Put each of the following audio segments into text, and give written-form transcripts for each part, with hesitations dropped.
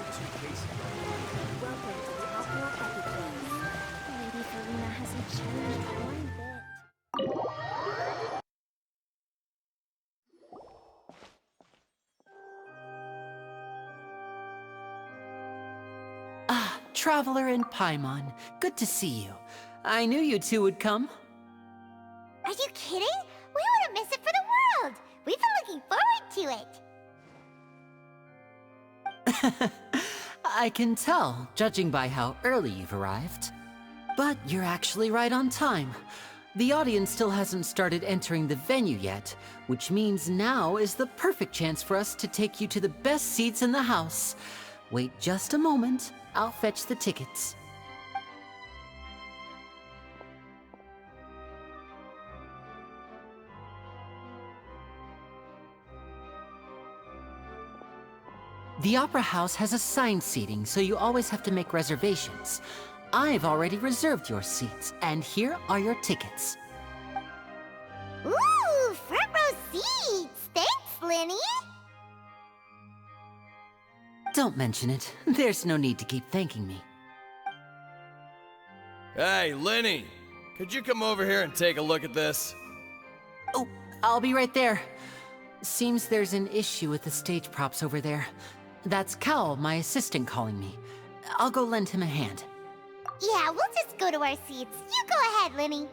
Welcome to the opera epic. Lady Farina hasn't changed one bit. Ah, Traveler and Paimon. Good to see you. I knew you two would come. Are you kidding? We wouldn't miss it for the world! We've been looking forward to it! I can tell, judging by how early you've arrived. But you're actually right on time. The audience still hasn't started entering the venue yet, which means now is the perfect chance for us to take you to the best seats in the house. Wait just a moment, I'll fetch the tickets. The Opera House has assigned seating, so you always have to make reservations. I've already reserved your seats, and here are your tickets. Ooh, front row seats! Thanks, Linny! Don't mention it. There's no need to keep thanking me. Hey, Lenny! Could you come over here and take a look at this? Oh, I'll be right there. Seems there's an issue with the stage props over there. That's Cal, my assistant, calling me. I'll go lend him a hand. Yeah, we'll just go to our seats. You go ahead, Linny.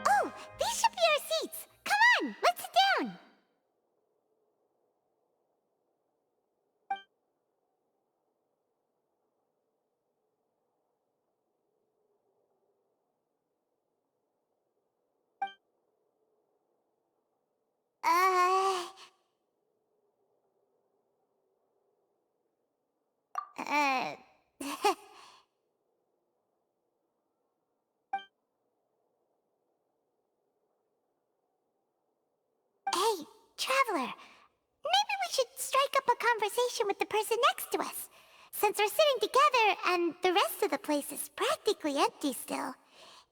Oh, these should be our seats. Come on, let's sit down. Uh... Uh... Hey, Traveler. Maybe we should strike up a conversation with the person next to us. Since we're sitting together and the rest of the place is practically empty still,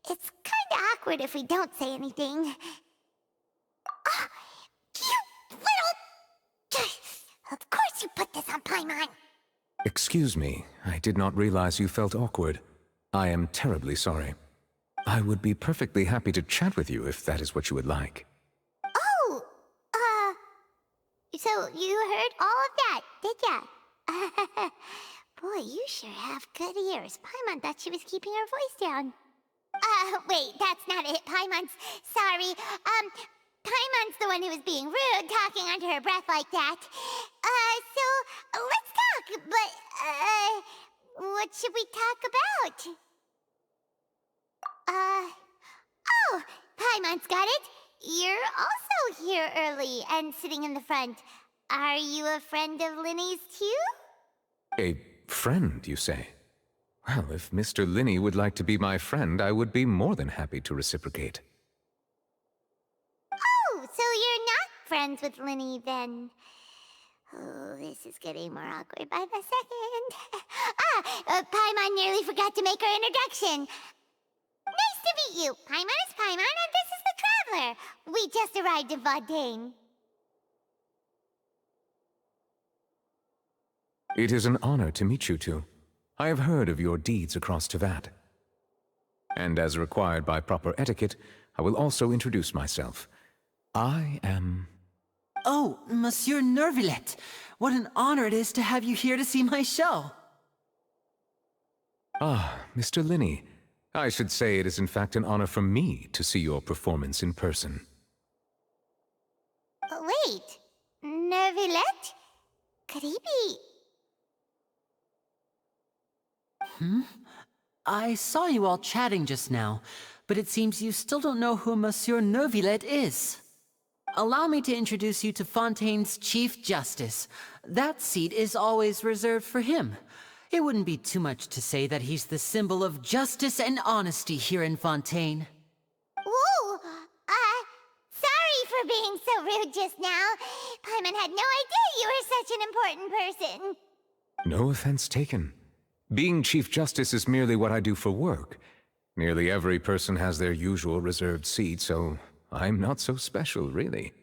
it's kinda awkward if we don't say anything. Ah, you little... Of course you put this on Paimon. Excuse me, I did not realize you felt awkward. I am terribly sorry. I would be perfectly happy to chat with you if that is what you would like. Oh, so you heard all of that, did ya? Boy, you sure have good ears. Paimon thought she was keeping her voice down. Wait, that's not it, Paimon's... Sorry, Paimon's the one who was being rude, talking under her breath like that. So, let's talk, but, what should we talk about? Oh, Paimon's got it. You're also here early and sitting in the front. Are you a friend of Linny's too? A friend, you say? Well, if Mr. Linny would like to be my friend, I would be more than happy to reciprocate. Oh, so you're not friends with Linny then? Oh, this is getting more awkward by the second. Paimon nearly forgot to make her introduction. Nice to meet you. Paimon is Paimon, and this is the Traveler. We just arrived in Vaudain. It is an honor to meet you two. I have heard of your deeds across Tevat. And as required by proper etiquette, I will also introduce myself. I am... Oh, Monsieur Nervillet! What an honor it is to have you here to see my show! Ah, Mr. Linny. I should say it is in fact an honor for me to see your performance in person. Wait, Nervillet? Could he be... I saw you all chatting just now, but it seems you still don't know who Monsieur Nervillet is. Allow me to introduce you to Fontaine's Chief Justice. That seat is always reserved for him. It wouldn't be too much to say that he's the symbol of justice and honesty here in Fontaine. Ooh, sorry for being so rude just now. Paimon had no idea you were such an important person. No offense taken. Being Chief Justice is merely what I do for work. Nearly every person has their usual reserved seat, so I'm not so special, really.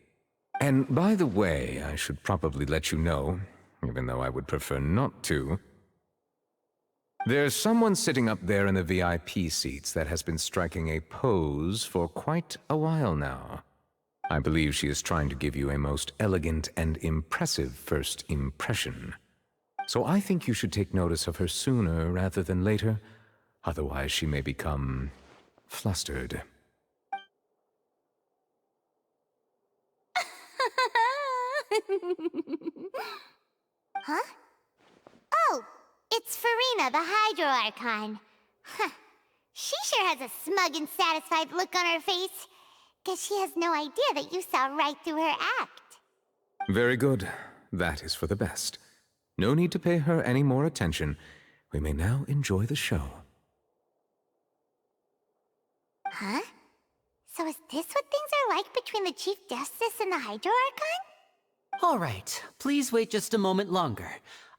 And by the way, I should probably let you know, even though I would prefer not to. There's someone sitting up there in the VIP seats that has been striking a pose for quite a while now. I believe she is trying to give you a most elegant and impressive first impression. So I think you should take notice of her sooner rather than later, otherwise she may become flustered. Huh? Oh, it's Farina, the Hydro Archon. Huh. She sure has a smug and satisfied look on her face. Guess she has no idea that you saw right through her act. Very good. That is for the best. No need to pay her any more attention. We may now enjoy the show. Huh? So is this what things are like between the Chief Justice and the Hydro Archon? All right, please wait just a moment longer.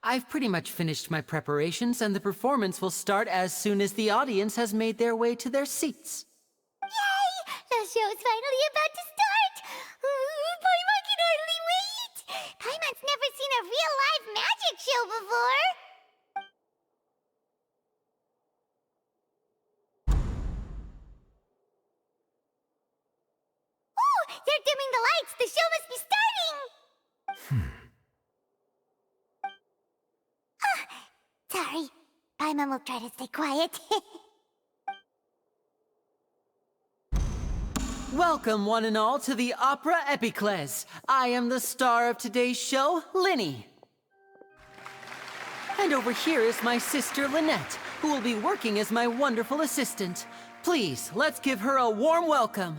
I've pretty much finished my preparations, and the performance will start as soon as the audience has made their way to their seats. Yay! The show's finally about to start! Paimon can hardly wait! Paimon's never seen a real live magic show before! Ooh! They're dimming the lights! The show must be starting! Sorry. Paimon will try to stay quiet. Welcome, one and all, to the Opera Epiclese. I am the star of today's show, Linny. And over here is my sister, Lynette, who will be working as my wonderful assistant. Please, let's give her a warm welcome.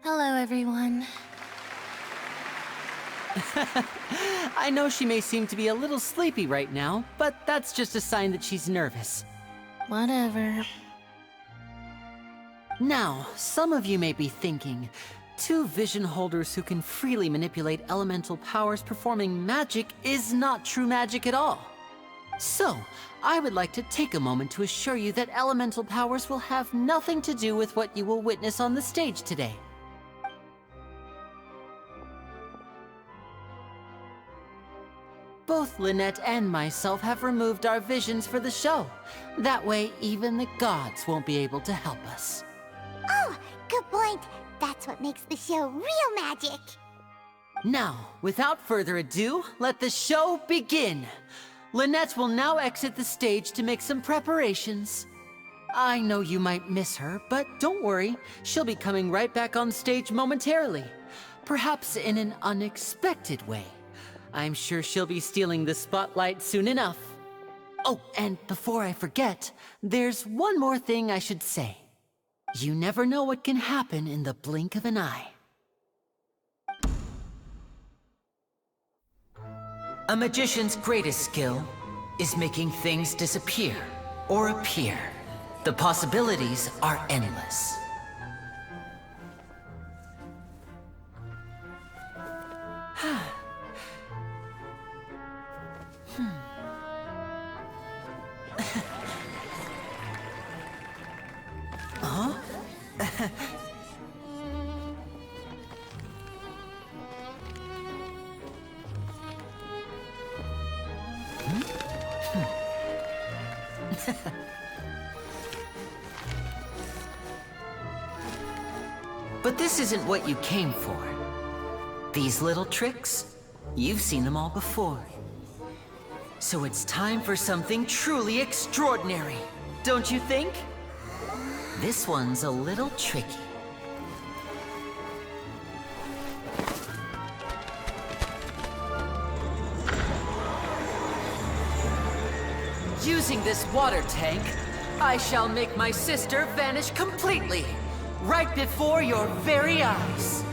Hello, everyone. I know she may seem to be a little sleepy right now, but that's just a sign that she's nervous. Whatever. Now, some of you may be thinking, two vision holders who can freely manipulate elemental powers performing magic is not true magic at all. So, I would like to take a moment to assure you that elemental powers will have nothing to do with what you will witness on the stage today. Both Lynette and myself have removed our visions for the show. That way, even the gods won't be able to help us. Oh, good point. That's what makes the show real magic. Now, without further ado, let the show begin. Lynette will now exit the stage to make some preparations. I know you might miss her, but don't worry. She'll be coming right back on stage momentarily. Perhaps in an unexpected way. I'm sure she'll be stealing the spotlight soon enough. Oh, and before I forget, there's one more thing I should say. You never know what can happen in the blink of an eye. A magician's greatest skill is making things disappear or appear. The possibilities are endless. But this isn't what you came for. These little tricks, you've seen them all before. So it's time for something truly extraordinary, don't you think? This one's a little tricky. Using this water tank, I shall make my sister vanish completely. right before your very eyes.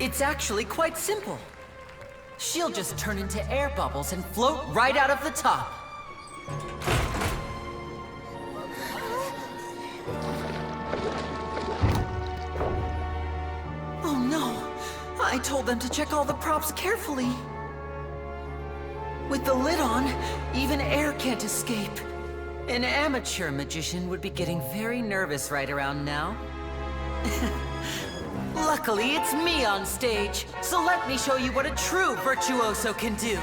It's actually quite simple. She'll just turn into air bubbles and float right out of the top. Oh no! I told them to check all the props carefully. With the lid on, even air can't escape. An amateur magician would be getting very nervous right around now. Luckily, it's me on stage, so let me show you what a true virtuoso can do.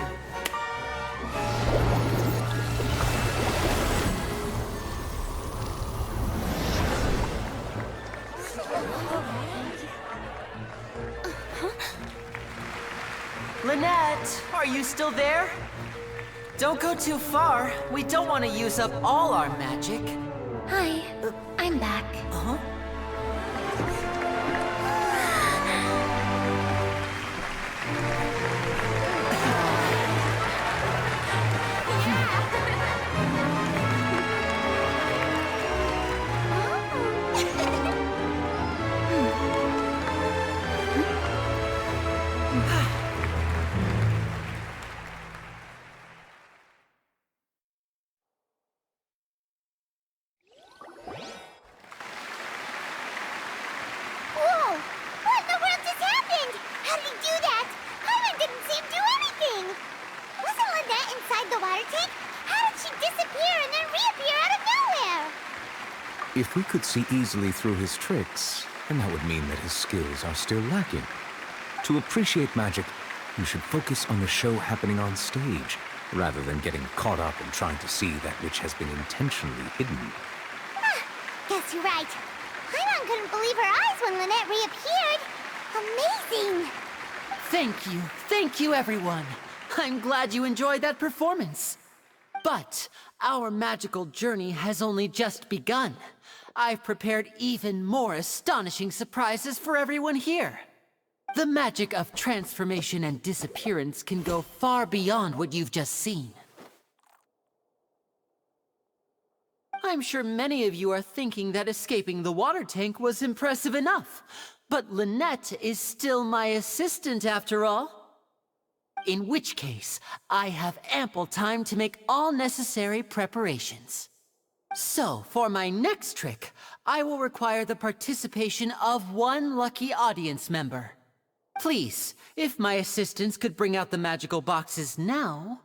Lynette, are you still there? Don't go too far. We don't want to use up all our magic. Hi, I'm back. Huh? Whoa! What in the world just happened? How did he do that? Paimon didn't see him do anything. Wasn't Lynette inside the water tank? How did she disappear and then reappear out of nowhere? If we could see easily through his tricks, then that would mean that his skills are still lacking. To appreciate magic, you should focus on the show happening on stage, rather than getting caught up in trying to see that which has been intentionally hidden. Guess you're right. Paimon couldn't believe her eyes when Lynette reappeared. Amazing! Thank you everyone. I'm glad you enjoyed that performance. But our magical journey has only just begun. I've prepared even more astonishing surprises for everyone here. The magic of transformation and disappearance can go far beyond what you've just seen. I'm sure many of you are thinking that escaping the water tank was impressive enough, but Lynette is still my assistant after all. In which case, I have ample time to make all necessary preparations. So, for my next trick, I will require the participation of one lucky audience member. Please, if my assistants could bring out the magical boxes now.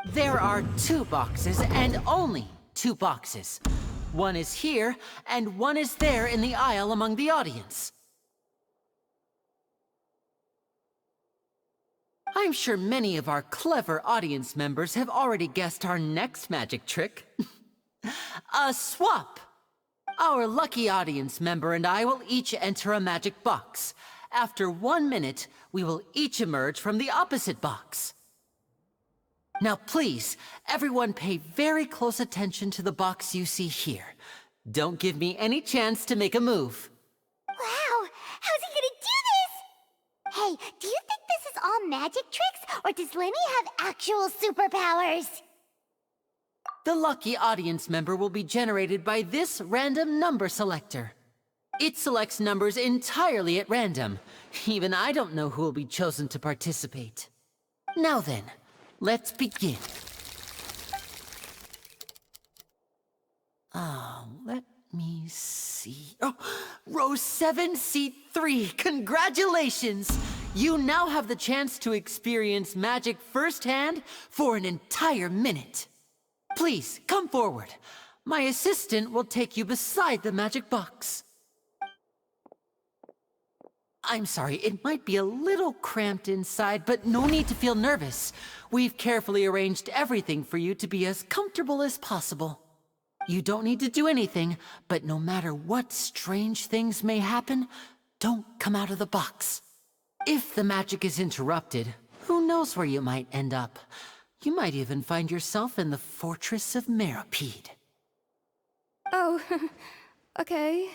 There are 2 boxes, and only 2 boxes. One is here, and one is there in the aisle among the audience. I'm sure many of our clever audience members have already guessed our next magic trick. A swap! Our lucky audience member and I will each enter a magic box. After 1 minute, we will each emerge from the opposite box. Now please, everyone pay very close attention to the box you see here. Don't give me any chance to make a move. Wow! How's he gonna do this? Hey, do you think this is all magic tricks, or does Lenny have actual superpowers? The lucky audience member will be generated by this random number selector. It selects numbers entirely at random. Even I don't know who will be chosen to participate. Now then, let's begin. Let me see. Oh, row 7, seat 3. Congratulations! You now have the chance to experience magic firsthand for an entire minute. Please, come forward. My assistant will take you beside the magic box. I'm sorry, it might be a little cramped inside, but no need to feel nervous. We've carefully arranged everything for you to be as comfortable as possible. You don't need to do anything, but no matter what strange things may happen, don't come out of the box. If the magic is interrupted, who knows where you might end up? You might even find yourself in the Fortress of Meripede. Oh, okay.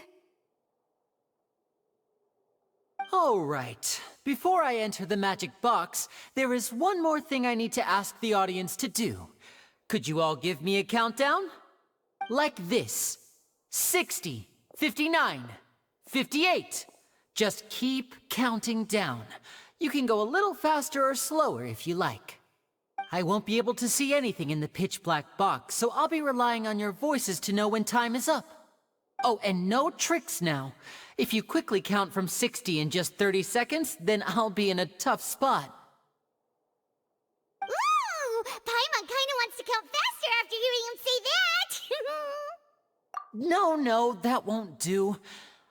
All right. Before I enter the magic box, there is one more thing I need to ask the audience to do. Could you all give me a countdown? Like this. 60, 59, 58. Just keep counting down. You can go a little faster or slower if you like. I won't be able to see anything in the pitch black box, so I'll be relying on your voices to know when time is up. Oh, and no tricks now. If you quickly count from 60 in just 30 seconds, then I'll be in a tough spot. Ooh! Paimon kinda wants to count faster after hearing him say that! No, that won't do.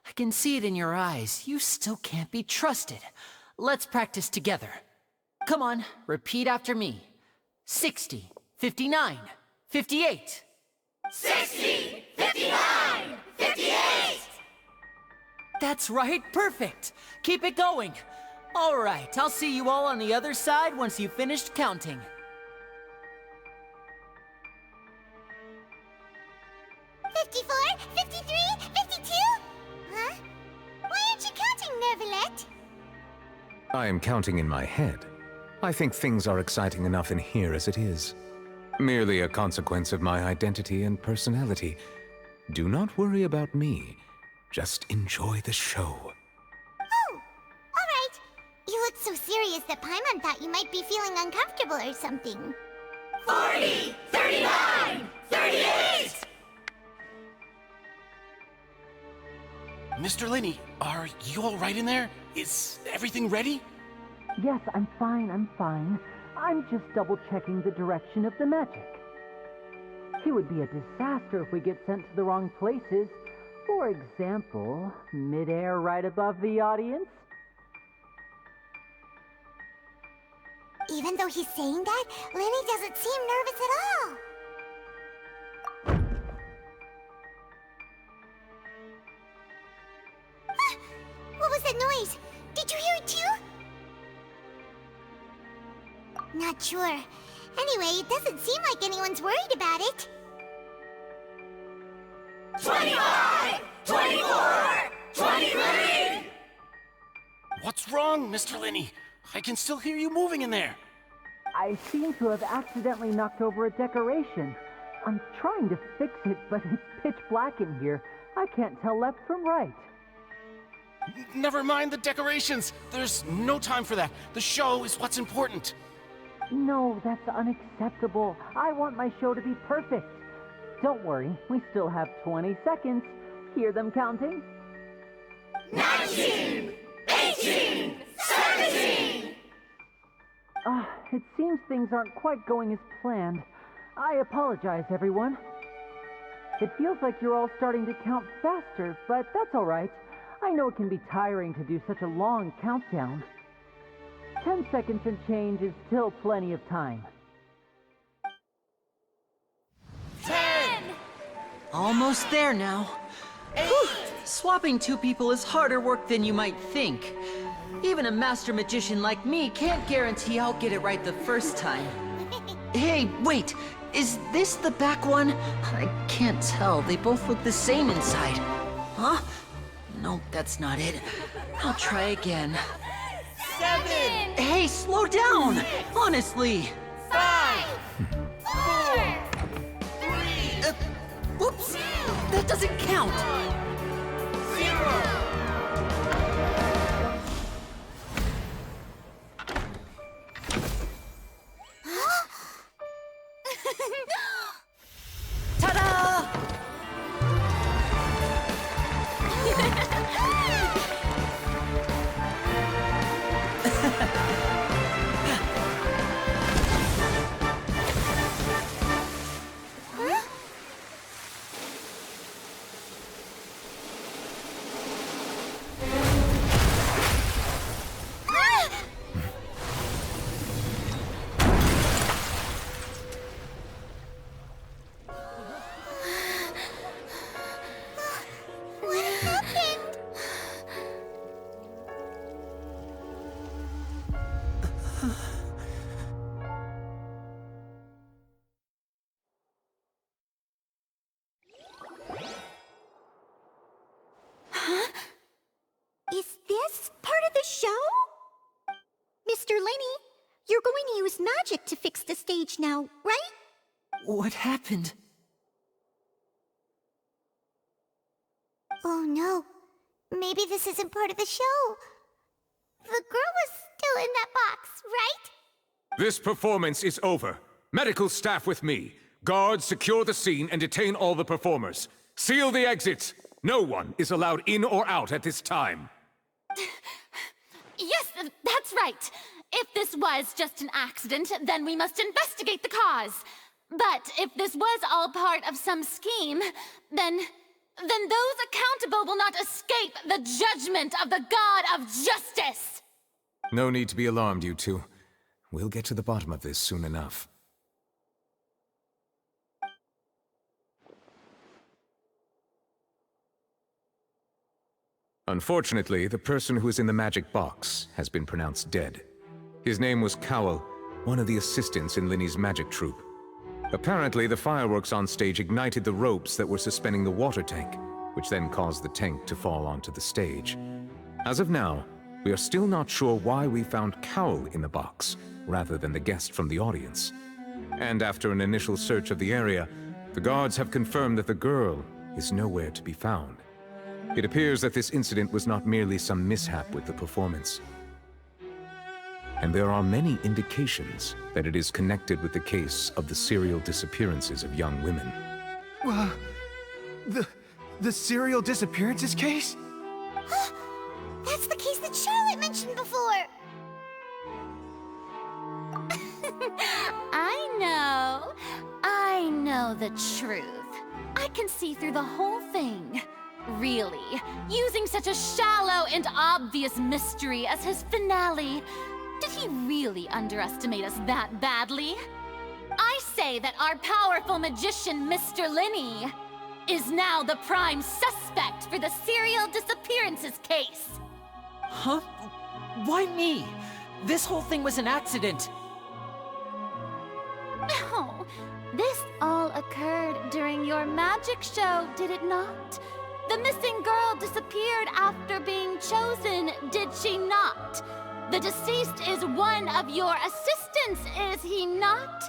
I can see it in your eyes. You still can't be trusted. Let's practice together. Come on, repeat after me. 60, 59, 58. 60, 59, 58! That's right, perfect. Keep it going. All right, I'll see you all on the other side once you've finished counting. 54, 53, 52? Huh? Why aren't you counting, Nervalet? I am counting in my head. I think things are exciting enough in here as it is. Merely a consequence of my identity and personality. Do not worry about me. Just enjoy the show. Oh, alright. You look so serious that Paimon thought you might be feeling uncomfortable or something. 40, 39, 38! Mr. Linney, are you all right in there? Is everything ready? Yes, I'm fine. I'm just double-checking the direction of the magic. It would be a disaster if we get sent to the wrong places. For example, mid-air right above the audience. Even though he's saying that, Lenny doesn't seem nervous at all. Ah! What was that noise? Did you hear it too? Not sure. Anyway, it doesn't seem like anyone's worried about it. 25, 24, 23! What's wrong, Mr. Linney? I can still hear you moving in there. I seem to have accidentally knocked over a decoration. I'm trying to fix it, but it's pitch black in here. I can't tell left from right. Never mind the decorations. There's no time for that. The show is what's important. No, that's unacceptable. I want my show to be perfect. Don't worry, we still have 20 seconds. Hear them counting? 19, 18, 17! It seems things aren't quite going as planned. I apologize, everyone. It feels like you're all starting to count faster, but that's all right. I know it can be tiring to do such a long countdown. 10 seconds and change is still plenty of time. 10! Almost there now. Whew. Swapping two people is harder work than you might think. Even a master magician like me can't guarantee I'll get it right the first time. Hey, wait! Is this the back one? I can't tell. They both look the same inside. Huh? No, that's not it. I'll try again. 7! Hey, slow down! Honestly! 5! 4! 3! Whoops! That doesn't count! 0! Ta-da! What happened? Is this part of Mr. Lenny, you're going to use magic to fix the stage now, right? What happened? Oh no, maybe this isn't part of the show. The girl was still in that box, right? This performance is over. Medical staff with me. Guards, secure the scene and detain all the performers. Seal the exits. No one is allowed in or out at this time. Yes, that's right. If this was just an accident, then we must investigate the cause. But if this was all part of some scheme, then those accountable will not escape the judgment of the God of Justice! No need to be alarmed, you two. We'll get to the bottom of this soon enough. Unfortunately, the person who is in the magic box has been pronounced dead. His name was Cowell, one of the assistants in Linny's magic troupe. Apparently, the fireworks on stage ignited the ropes that were suspending the water tank, which then caused the tank to fall onto the stage. As of now, we are still not sure why we found Cowell in the box, rather than the guest from the audience. And after an initial search of the area, the guards have confirmed that the girl is nowhere to be found. It appears that this incident was not merely some mishap with the performance. And there are many indications that it is connected with the case of the serial disappearances of young women. The serial disappearances case? That's the case that Charlotte mentioned before! I know the truth. I can see through the whole thing. Really, using such a shallow and obvious mystery as his finale. Did he really underestimate us that badly? I say that our powerful magician, Mr. Lenny, is now the prime suspect for the serial disappearances case. Huh? Why me? This whole thing was an accident. No, this all occurred during your magic show, did it not? The missing girl disappeared after being chosen, did she not? The deceased is one of your assistants, is he not?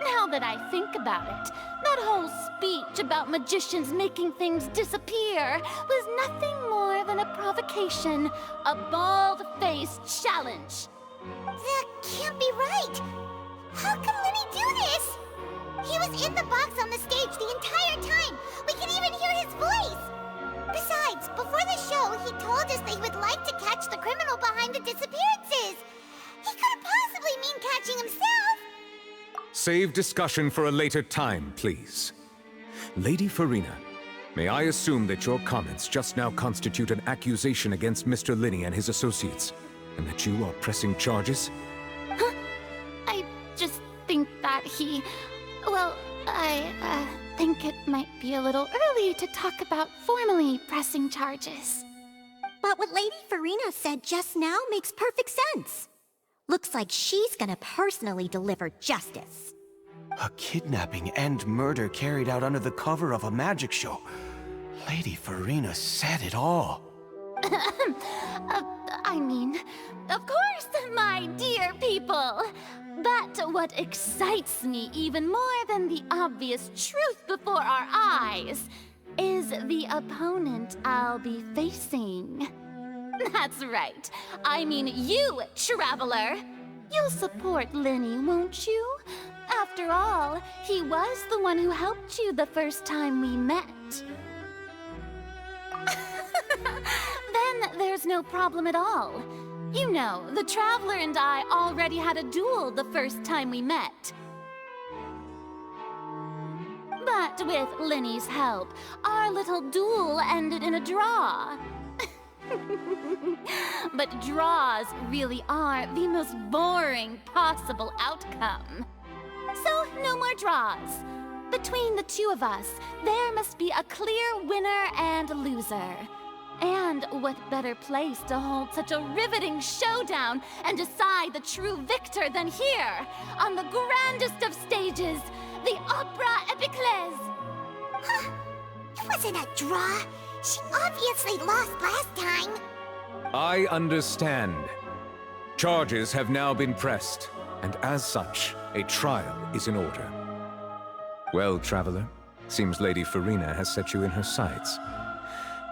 Now that I think about it, that whole speech about magicians making things disappear was nothing more than a provocation, a bald-faced challenge. That can't be right! How can Lenny do this? He was in the box on the stage the entire time! We can even hear his voice! Besides, before the show, he told us that he would like to catch the criminal behind the disappearances! He couldn't possibly mean catching himself! Save discussion for a later time, please. Lady Farina, may I assume that your comments just now constitute an accusation against Mr. Lenny and his associates, and that you are pressing charges? Huh? I just think that he... Well, I think it might be a little early to talk about formally pressing charges. But what Lady Farina said just now makes perfect sense. Looks like she's gonna personally deliver justice. A kidnapping and murder carried out under the cover of a magic show. Lady Farina said it all. I mean, of course, my dear people. But what excites me even more than the obvious truth before our eyes is the opponent I'll be facing. That's right. I mean you, Traveler. You'll support Lenny, won't you? After all, he was the one who helped you the first time we met. Then there's no problem at all. You know, the Traveler and I already had a duel the first time we met. But with Lenny's help, our little duel ended in a draw. But draws really are the most boring possible outcome. So, no more draws. Between the two of us, there must be a clear winner and loser. And what better place to hold such a riveting showdown and decide the true victor than here, on the grandest of stages, the Opera Epiclese. Huh? It wasn't a draw. She obviously lost last time. I understand. Charges have now been pressed, and as such, a trial is in order. Well, Traveler, seems Lady Farina has set you in her sights.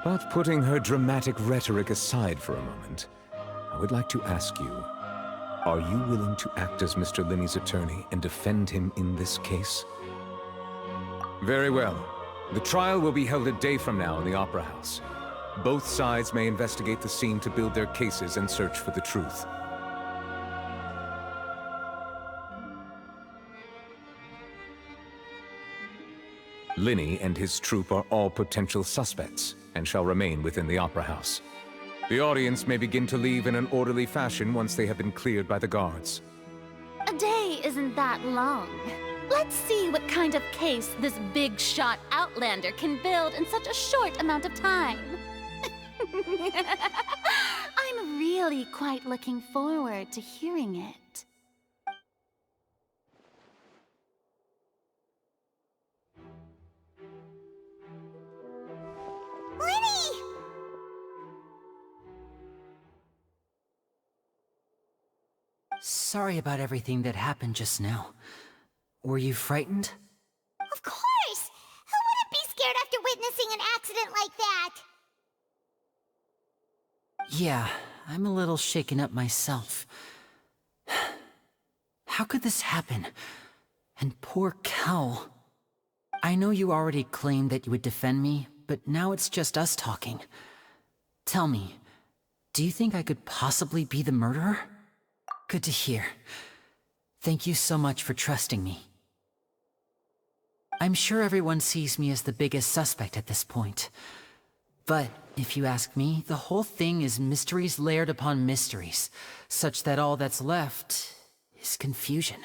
But putting her dramatic rhetoric aside for a moment, I would like to ask you, are you willing to act as Mr. Linney's attorney and defend him in this case? Very well. The trial will be held a day from now in the Opera House. Both sides may investigate the scene to build their cases and search for the truth. Linney and his troupe are all potential suspects, and shall remain within the Opera House. The audience may begin to leave in an orderly fashion once they have been cleared by the guards. A day isn't that long. Let's see what kind of case this big-shot outlander can build in such a short amount of time. I'm really quite looking forward to hearing it. Lenny! Sorry about everything that happened just now. Were you frightened? Of course! Who wouldn't be scared after witnessing an accident like that? Yeah, I'm a little shaken up myself. How could this happen? And poor Cal. I know you already claimed that you would defend me, but now it's just us talking. Tell me, do you think I could possibly be the murderer? Good to hear. Thank you so much for trusting me. I'm sure everyone sees me as the biggest suspect at this point. But if you ask me, the whole thing is mysteries layered upon mysteries, such that all that's left is confusion.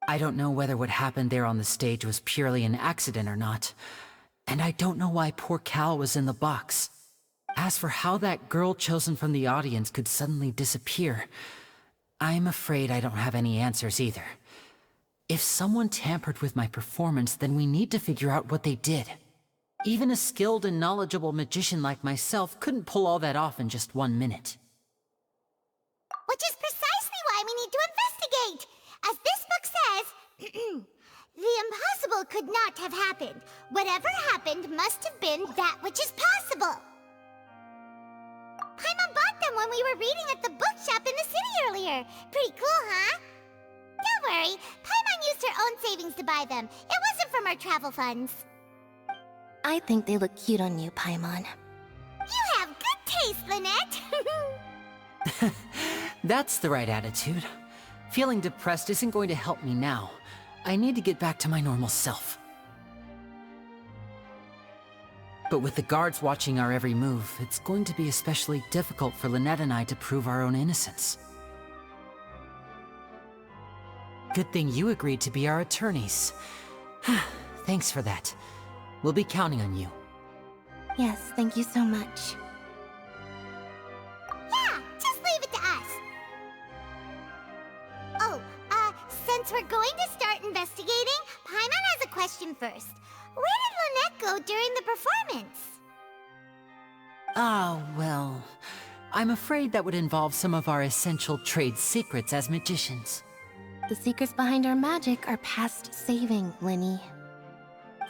I don't know whether what happened there on the stage was purely an accident or not, and I don't know why poor Cal was in the box. As for how that girl chosen from the audience could suddenly disappear, I'm afraid I don't have any answers either. If someone tampered with my performance, then we need to figure out what they did. Even a skilled and knowledgeable magician like myself couldn't pull all that off in just 1 minute. Which is precisely why we need to investigate! As this book says, the impossible could not have happened. Whatever happened must have been that which is possible. Paimon bought them when we were reading at the bookshop in the city earlier. Pretty cool, huh? Don't worry, Paimon used her own savings to buy them. It wasn't from our travel funds. I think they look cute on you, Paimon. You have good taste, Lynette! That's the right attitude. Feeling depressed isn't going to help me now. I need to get back to my normal self. But with the guards watching our every move, it's going to be especially difficult for Lynette and I to prove our own innocence. Good thing you agreed to be our attorneys. Thanks for that. We'll be counting on you. Yes, thank you so much. Yeah, just leave it to us. Oh, since we're going to start investigating, Paimon has a question first. Where did Lynette go during the performance? Ah, well, I'm afraid that would involve some of our essential trade secrets as magicians. The secrets behind our magic are past saving, Lenny.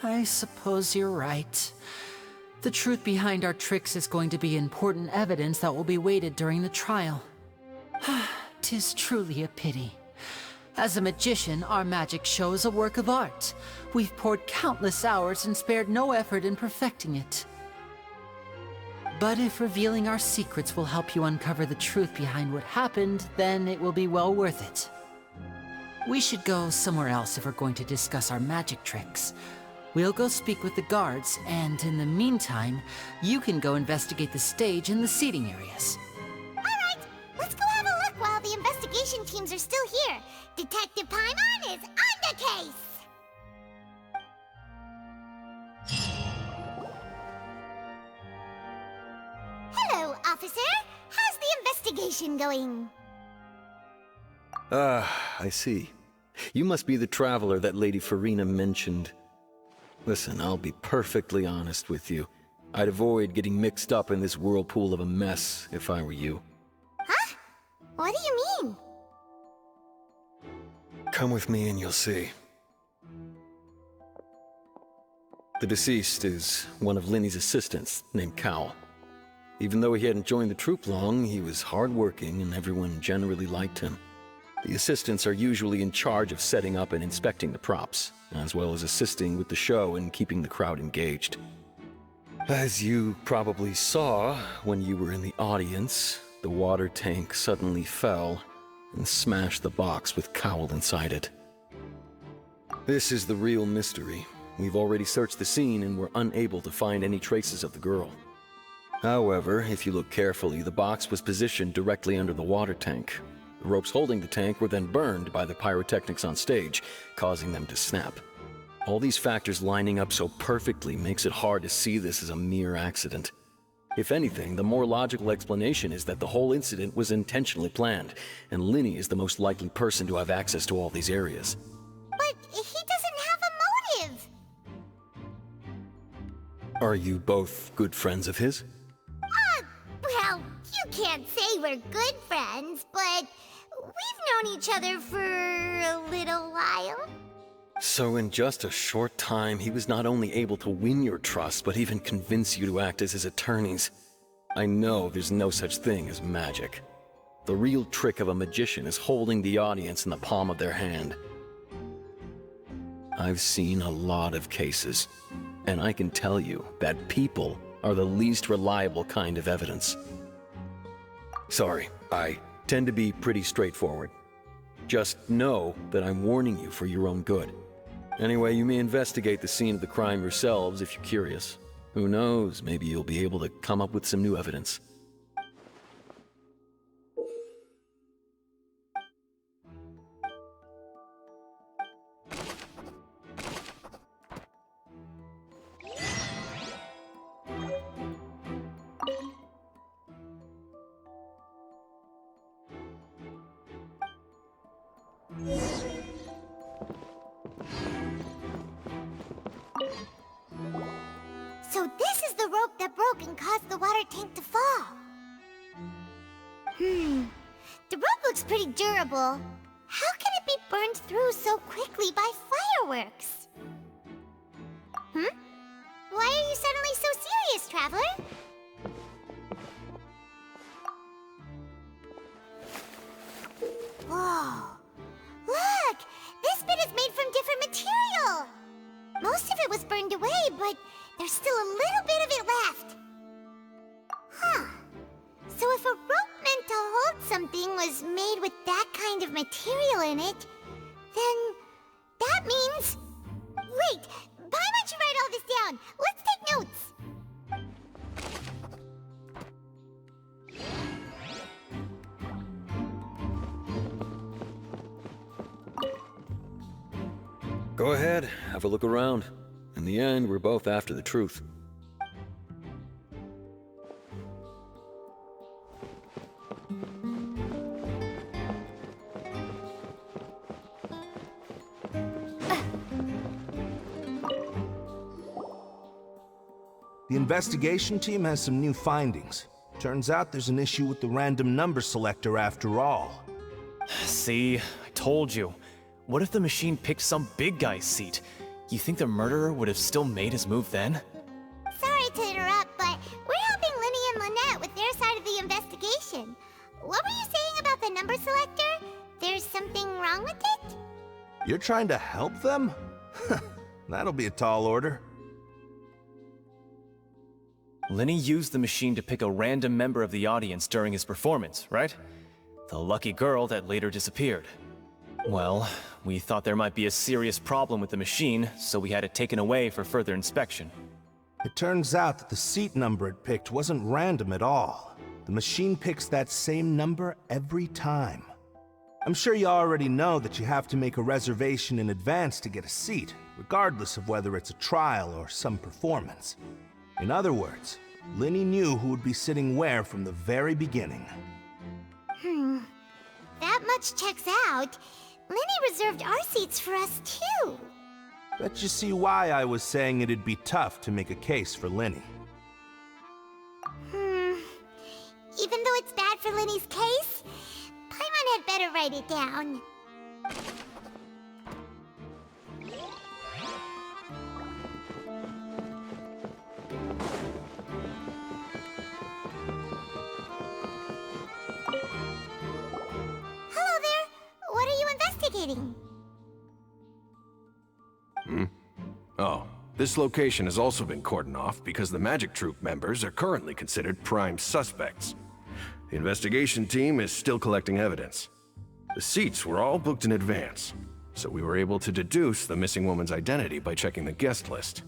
I suppose you're right. The truth behind our tricks is going to be important evidence that will be weighted during the trial. 'Tis truly a pity. As a magician, our magic show is a work of art. We've poured countless hours and spared no effort in perfecting it. But if revealing our secrets will help you uncover the truth behind what happened, then it will be well worth it. We should go somewhere else if we're going to discuss our magic tricks. We'll go speak with the guards, and in the meantime, you can go investigate the stage and the seating areas. Alright, let's go have a look while the investigation teams are still here. Detective Paimon is on the case! Hello, officer. How's the investigation going? I see. You must be the traveler that Lady Farina mentioned. Listen, I'll be perfectly honest with you. I'd avoid getting mixed up in this whirlpool of a mess if I were you. Huh? What do you mean? Come with me and you'll see. The deceased is one of Linny's assistants, named Cal. Even though he hadn't joined the troupe long, he was hardworking and everyone generally liked him. The assistants are usually in charge of setting up and inspecting the props, as well as assisting with the show and keeping the crowd engaged. As you probably saw when you were in the audience, the water tank suddenly fell and smashed the box with Cowl inside it. This is the real mystery. We've already searched the scene and were unable to find any traces of the girl. However, if you look carefully, the box was positioned directly under the water tank. The ropes holding the tank were then burned by the pyrotechnics on stage, causing them to snap. All these factors lining up so perfectly makes it hard to see this as a mere accident. If anything, the more logical explanation is that the whole incident was intentionally planned, and Linny is the most likely person to have access to all these areas. But he doesn't have a motive! Are you both good friends of his? Well, you can't say we're good friends, but we've known each other for a little while. So in just a short time, he was not only able to win your trust, but even convince you to act as his attorneys. I know there's no such thing as magic. The real trick of a magician is holding the audience in the palm of their hand. I've seen a lot of cases, and I can tell you that people are the least reliable kind of evidence. Sorry, I tend to be pretty straightforward. Just know that I'm warning you for your own good. Anyway, you may investigate the scene of the crime yourselves if you're curious. Who knows, maybe you'll be able to come up with some new evidence. So this is the rope that broke and caused the water tank to fall. The rope looks pretty durable. How can it be burned through so quickly by fireworks? Why are you suddenly so serious, Traveler? Whoa. Look! This bit is made from different material! Most of it was burned away, but there's still a little bit of it left. Huh. So if a rope meant to hold something was made with that kind of material in it, then that means... Wait! Why don't you write all this down? Let's take notes! Go ahead, have a look around. In the end, we're both after the truth. The investigation team has some new findings. Turns out there's an issue with the random number selector after all. See, I told you. What if the machine picked some big guy's seat? You think the murderer would have still made his move then? Sorry to interrupt, but we're helping Linny and Lynette with their side of the investigation. What were you saying about the number selector? There's something wrong with it? You're trying to help them? That'll be a tall order. Linny used the machine to pick a random member of the audience during his performance, right? The lucky girl that later disappeared. Well, we thought there might be a serious problem with the machine, so we had it taken away for further inspection. It turns out that the seat number it picked wasn't random at all. The machine picks that same number every time. I'm sure you already know that you have to make a reservation in advance to get a seat, regardless of whether it's a trial or some performance. In other words, Linny knew who would be sitting where from the very beginning. That much checks out. Linny reserved our seats for us, too. Bet you see why I was saying it'd be tough to make a case for Linny. for Linny's case? Paimon had better write it down. Hello there. What are you investigating? Oh, this location has also been cordoned off because the Magic Troop members are currently considered prime suspects. The investigation team is still collecting evidence. The seats were all booked in advance, so we were able to deduce the missing woman's identity by checking the guest list.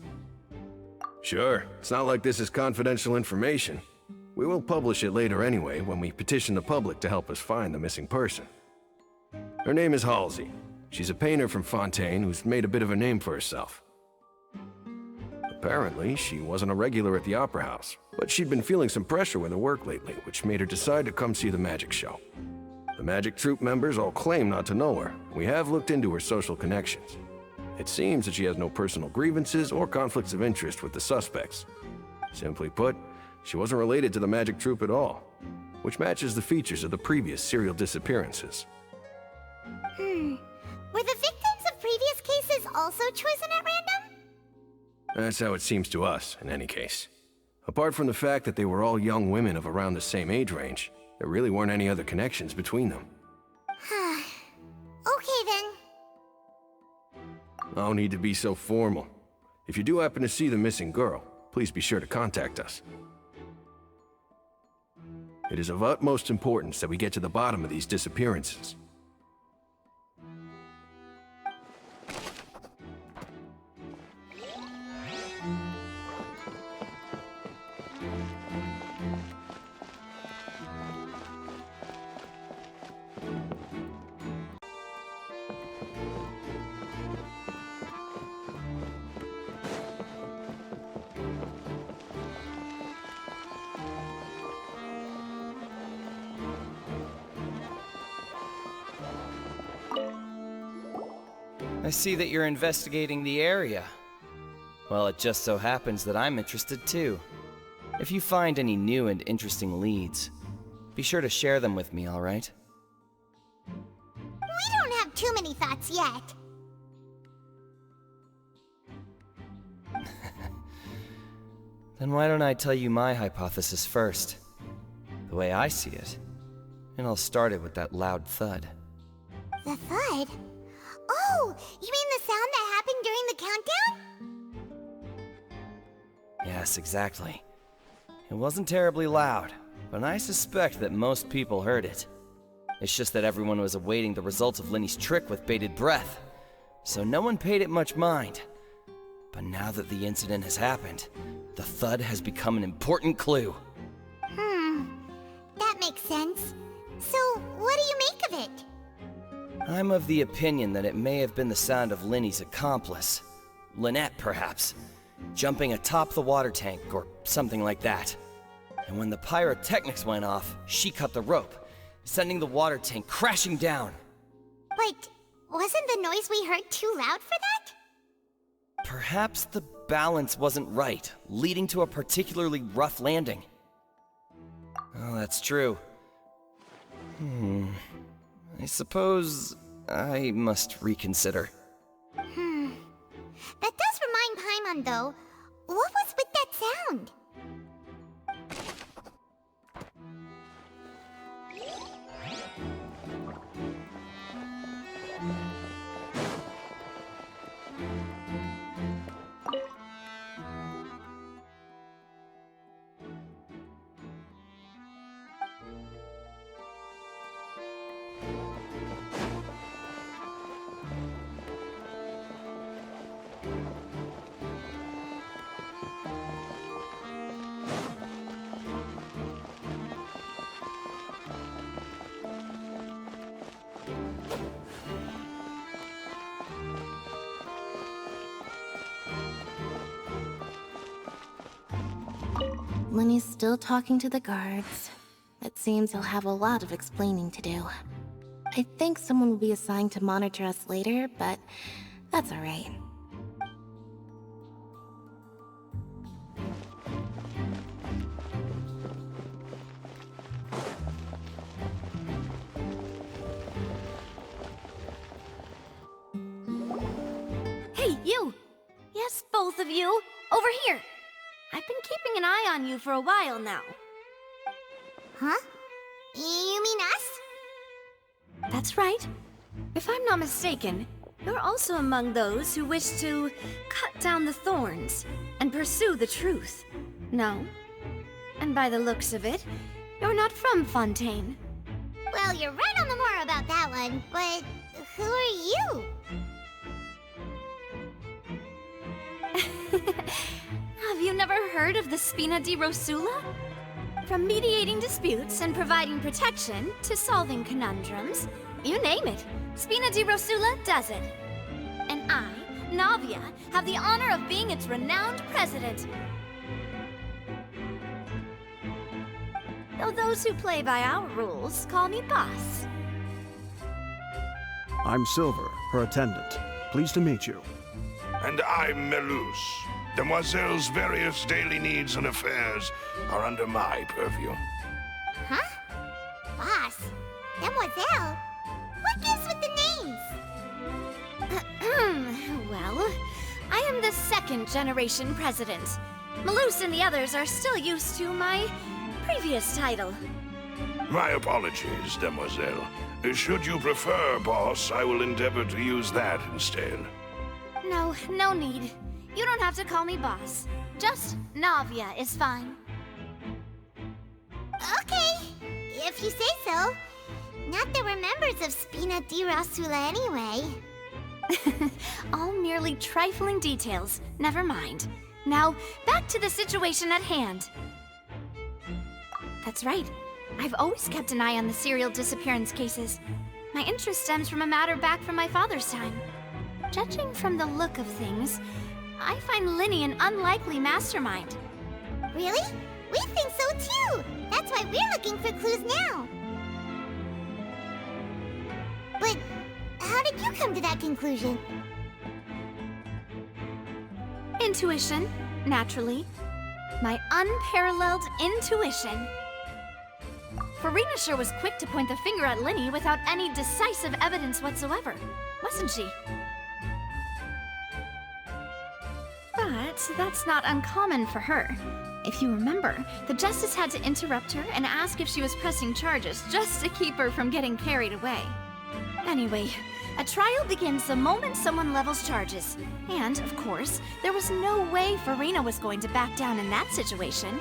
Sure, it's not like this is confidential information. We will publish it later anyway when we petition the public to help us find the missing person. Her name is Halsey. She's a painter from Fontaine who's made a bit of a name for herself. Apparently, she wasn't a regular at the Opera House, but she'd been feeling some pressure with her work lately, which made her decide to come see the magic show. The Magic Troop members all claim not to know her. We have looked into her social connections. It seems that she has no personal grievances or conflicts of interest with the suspects. Simply put, she wasn't related to the Magic Troop at all, which matches the features of the previous serial disappearances. Were the victims of previous cases also chosen at random? That's how it seems to us, in any case. Apart from the fact that they were all young women of around the same age range, there really weren't any other connections between them. Okay then. No need to be so formal. If you do happen to see the missing girl, please be sure to contact us. It is of utmost importance that we get to the bottom of these disappearances. I see that you're investigating the area. Well, it just so happens that I'm interested too. If you find any new and interesting leads, be sure to share them with me, alright? We don't have too many thoughts yet. Then why don't I tell you my hypothesis first? The way I see it. And I'll start it with that loud thud. The thud? Oh, you mean the sound that happened during the countdown? Yes, exactly. It wasn't terribly loud, but I suspect that most people heard it. It's just that everyone was awaiting the results of Linny's trick with bated breath, so no one paid it much mind. But now that the incident has happened, the thud has become an important clue. That makes sense. So, what do you make of it? I'm of the opinion that it may have been the sound of Linny's accomplice, Lynette perhaps, jumping atop the water tank or something like that. And when the pyrotechnics went off, she cut the rope, sending the water tank crashing down. But wasn't the noise we heard too loud for that? Perhaps the balance wasn't right, leading to a particularly rough landing. Oh, that's true. I suppose I must reconsider. That does remind Paimon, though. What was with that sound? Linny's still talking to the guards. It seems he'll have a lot of explaining to do. I think someone will be assigned to monitor us later, but that's alright. Hey, you! Yes, both of you! Over here! I've been keeping an eye on you for a while now. Huh? You mean us? That's right. If I'm not mistaken, you're also among those who wish to cut down the thorns and pursue the truth. No? And by the looks of it, you're not from Fontaine. Well, you're right on the more about that one, but who are you? Have you never heard of the Spina di Rosula? From mediating disputes and providing protection to solving conundrums, you name it, Spina di Rosula does it. And I, Navia, have the honor of being its renowned president. Though those who play by our rules call me boss. I'm Silver, her attendant. Pleased to meet you. And I'm Melus. Demoiselle's various daily needs and affairs are under my purview. Huh? Boss? Demoiselle? What gives with the names? Well, I am the second generation president. Melus and the others are still used to my previous title. My apologies, Demoiselle. Should you prefer, boss, I will endeavor to use that instead. No, no need. You don't have to call me boss. Just Navia is fine. Okay, if you say so. Not that we're members of Spina di Rosula anyway. All merely trifling details. Never mind. Now, back to the situation at hand. That's right. I've always kept an eye on the serial disappearance cases. My interest stems from a matter back from my father's time. Judging from the look of things, I find Lyney an unlikely mastermind. Really? We think so too! That's why we're looking for clues now. But how did you come to that conclusion? Intuition, naturally. My unparalleled intuition. Farina sure was quick to point the finger at Lyney without any decisive evidence whatsoever, wasn't she? But that's not uncommon for her. If you remember, the Justice had to interrupt her and ask if she was pressing charges just to keep her from getting carried away. Anyway, a trial begins the moment someone levels charges. And, of course, there was no way Farina was going to back down in that situation.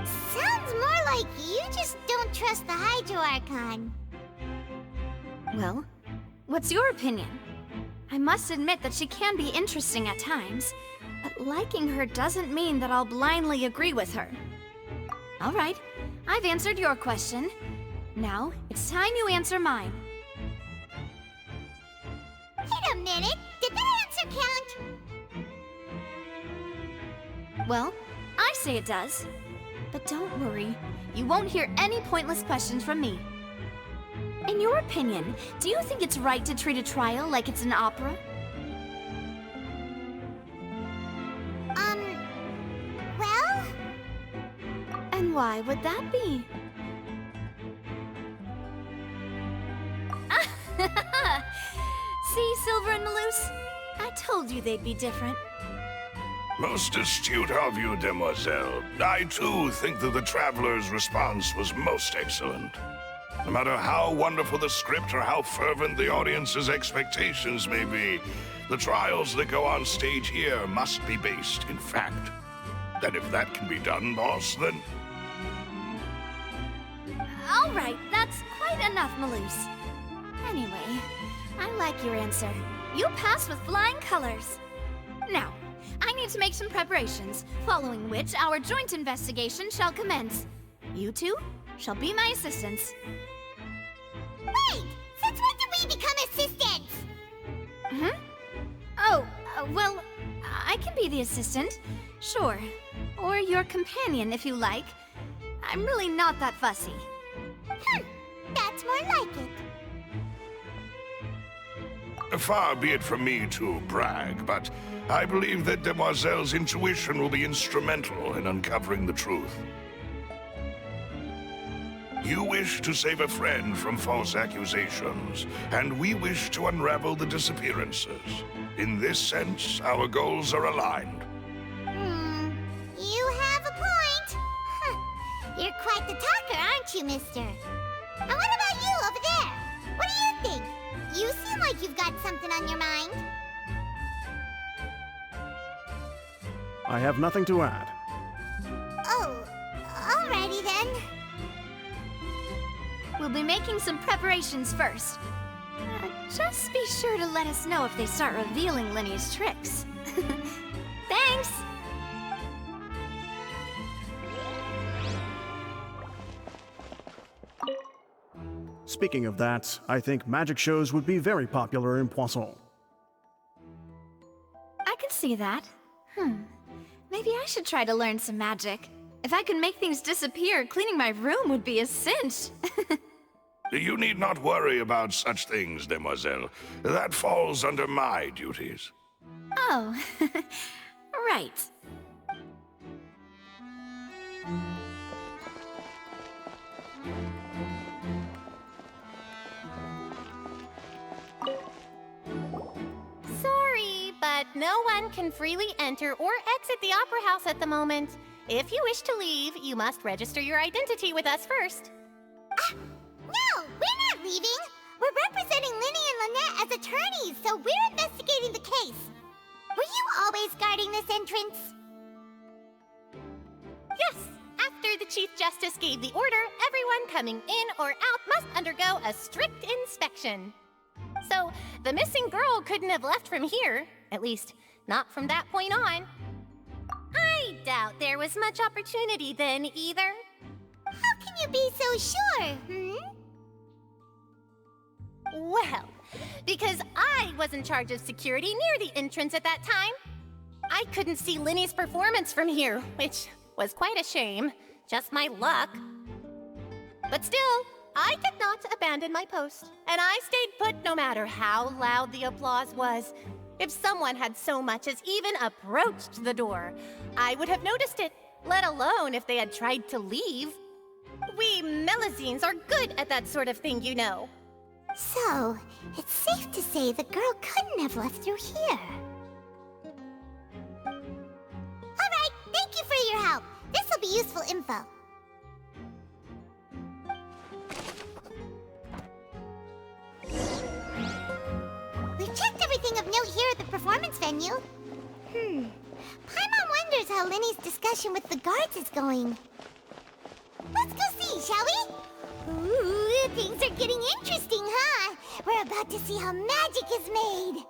Sounds more like you just don't trust the Hydro Archon. Well, what's your opinion? I must admit that she can be interesting at times, but liking her doesn't mean that I'll blindly agree with her. All right, I've answered your question. Now, it's time you answer mine. Wait a minute, did that answer count? Well, I say it does. But don't worry, you won't hear any pointless questions from me. In your opinion, do you think it's right to treat a trial like it's an opera? Well? And why would that be? See, Silver and Melus? I told you they'd be different. Most astute of you, Demoiselle. I, too, think that the Traveler's response was most excellent. No matter how wonderful the script or how fervent the audience's expectations may be, the trials that go on stage here must be based in fact. And if that can be done, boss, then... All right, that's quite enough, Melus. Anyway, I like your answer. You passed with flying colors. Now, I need to make some preparations, following which our joint investigation shall commence. You two shall be my assistants. Wait! Since when did we become assistants? Oh, well, I can be the assistant, sure. Or your companion, if you like. I'm really not that fussy. That's more like it. Far be it from me to brag, but I believe that Demoiselle's intuition will be instrumental in uncovering the truth. You wish to save a friend from false accusations, and we wish to unravel the disappearances. In this sense, our goals are aligned. You have a point. Huh. You're quite the talker, aren't you, mister? And what about you over there? What do you think? You seem like you've got something on your mind. I have nothing to add. Oh, alrighty then. We'll be making some preparations first. Just be sure to let us know if they start revealing Lenny's tricks. Thanks! Speaking of that, I think magic shows would be very popular in Poisson. I can see that. Maybe I should try to learn some magic. If I could make things disappear, cleaning my room would be a cinch. You need not worry about such things, demoiselle. That falls under my duties. Oh, right. Sorry, but no one can freely enter or exit the Opera House at the moment. If you wish to leave, you must register your identity with us first. No, we're not leaving. We're representing Linny and Lynette as attorneys, so we're investigating the case. Were you always guarding this entrance? Yes, after the Chief Justice gave the order, everyone coming in or out must undergo a strict inspection. So, the missing girl couldn't have left from here, at least, not from that point on. I doubt there was much opportunity then, either. How can you be so sure, Well, because I was in charge of security near the entrance at that time. I couldn't see Linny's performance from here, which was quite a shame. Just my luck. But still, I did not abandon my post, and I stayed put no matter how loud the applause was. If someone had so much as even approached the door, I would have noticed it, let alone if they had tried to leave. We Melazines are good at that sort of thing, you know. So, it's safe to say the girl couldn't have left through here. Alright, thank you for your help. This will be useful info. We've checked everything of note here at the performance venue. Paimon wonders how Linny's discussion with the guards is going. Let's go see, shall we? Ooh, things are getting interesting, huh? We're about to see how magic is made.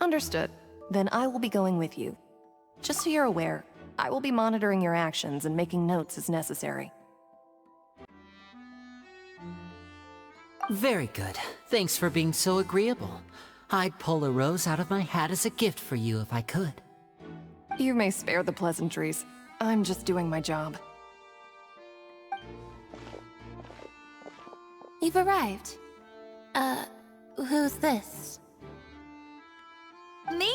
Understood. Then I will be going with you. Just so you're aware, I will be monitoring your actions and making notes as necessary. Very good. Thanks for being so agreeable. I'd pull a rose out of my hat as a gift for you if I could. You may spare the pleasantries. I'm just doing my job. You've arrived. Who's this? Me?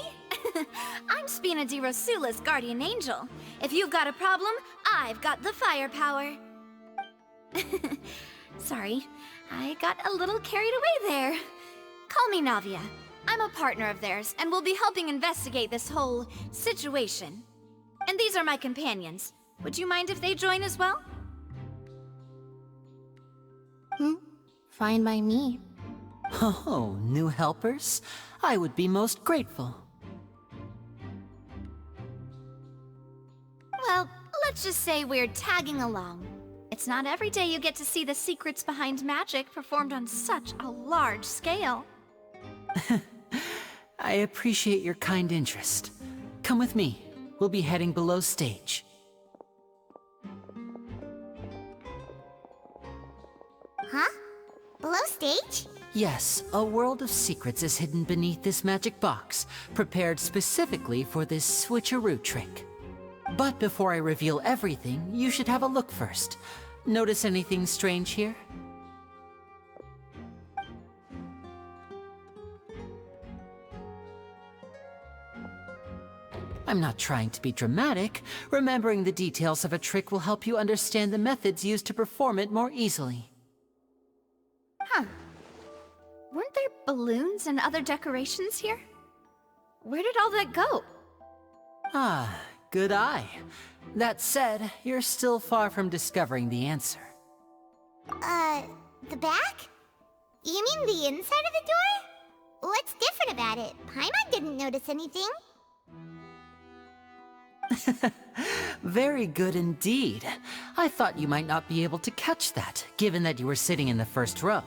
I'm Spina di Rosula's guardian angel. If you've got a problem, I've got the firepower. Sorry, I got a little carried away there. Call me Navia. I'm a partner of theirs, and we'll be helping investigate this whole situation. And these are my companions. Would you mind if they join as well? Fine by me. Oh, new helpers? I would be most grateful. Well, let's just say we're tagging along. It's not every day you get to see the secrets behind magic performed on such a large scale. I appreciate your kind interest. Come with me. We'll be heading below stage. Huh? Below stage? Yes, a world of secrets is hidden beneath this magic box, prepared specifically for this switcheroo trick. But before I reveal everything, you should have a look first. Notice anything strange here? I'm not trying to be dramatic. Remembering the details of a trick will help you understand the methods used to perform it more easily. Huh. Weren't there balloons and other decorations here? Where did all that go? Ah, good eye. That said, you're still far from discovering the answer. The back? You mean the inside of the door? What's different about it? Paimon didn't notice anything. Very good indeed. I thought you might not be able to catch that, given that you were sitting in the first row.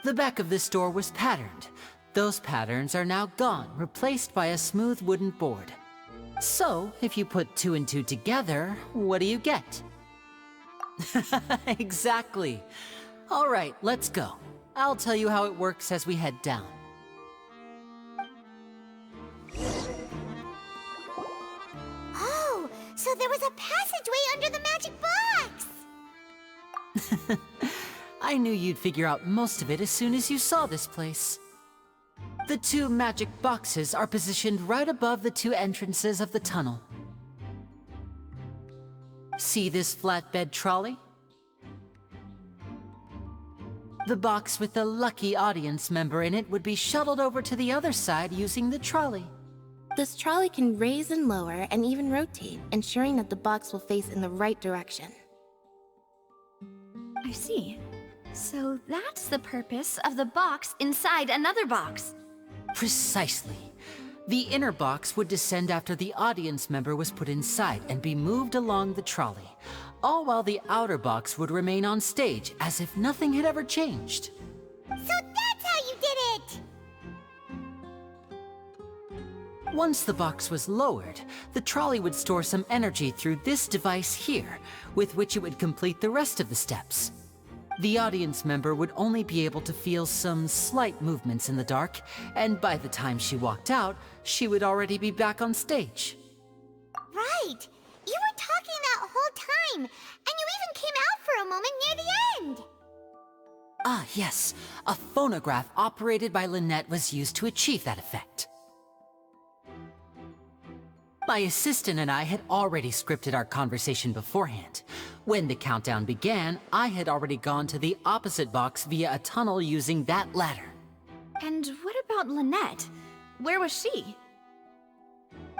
The back of this door was patterned. Those patterns are now gone, replaced by a smooth wooden board. So, if you put 2 and 2 together, what do you get? Exactly. All right, let's go. I'll tell you how it works as we head down. Oh, so there was a passageway under the magic box! I knew you'd figure out most of it as soon as you saw this place. The 2 magic boxes are positioned right above the 2 entrances of the tunnel. See this flatbed trolley? The box with the lucky audience member in it would be shuttled over to the other side using the trolley. This trolley can raise and lower and even rotate, ensuring that the box will face in the right direction. I see. So that's the purpose of the box inside another box. Precisely. The inner box would descend after the audience member was put inside and be moved along the trolley, all while the outer box would remain on stage as if nothing had ever changed. So that's how you did it! Once the box was lowered, the trolley would store some energy through this device here, with which it would complete the rest of the steps. The audience member would only be able to feel some slight movements in the dark, and by the time she walked out, she would already be back on stage. Right! You were talking that whole time, and you even came out for a moment near the end! Ah, yes. A phonograph operated by Lynette was used to achieve that effect. My assistant and I had already scripted our conversation beforehand. When the countdown began, I had already gone to the opposite box via a tunnel using that ladder. And what about Lynette? Where was she?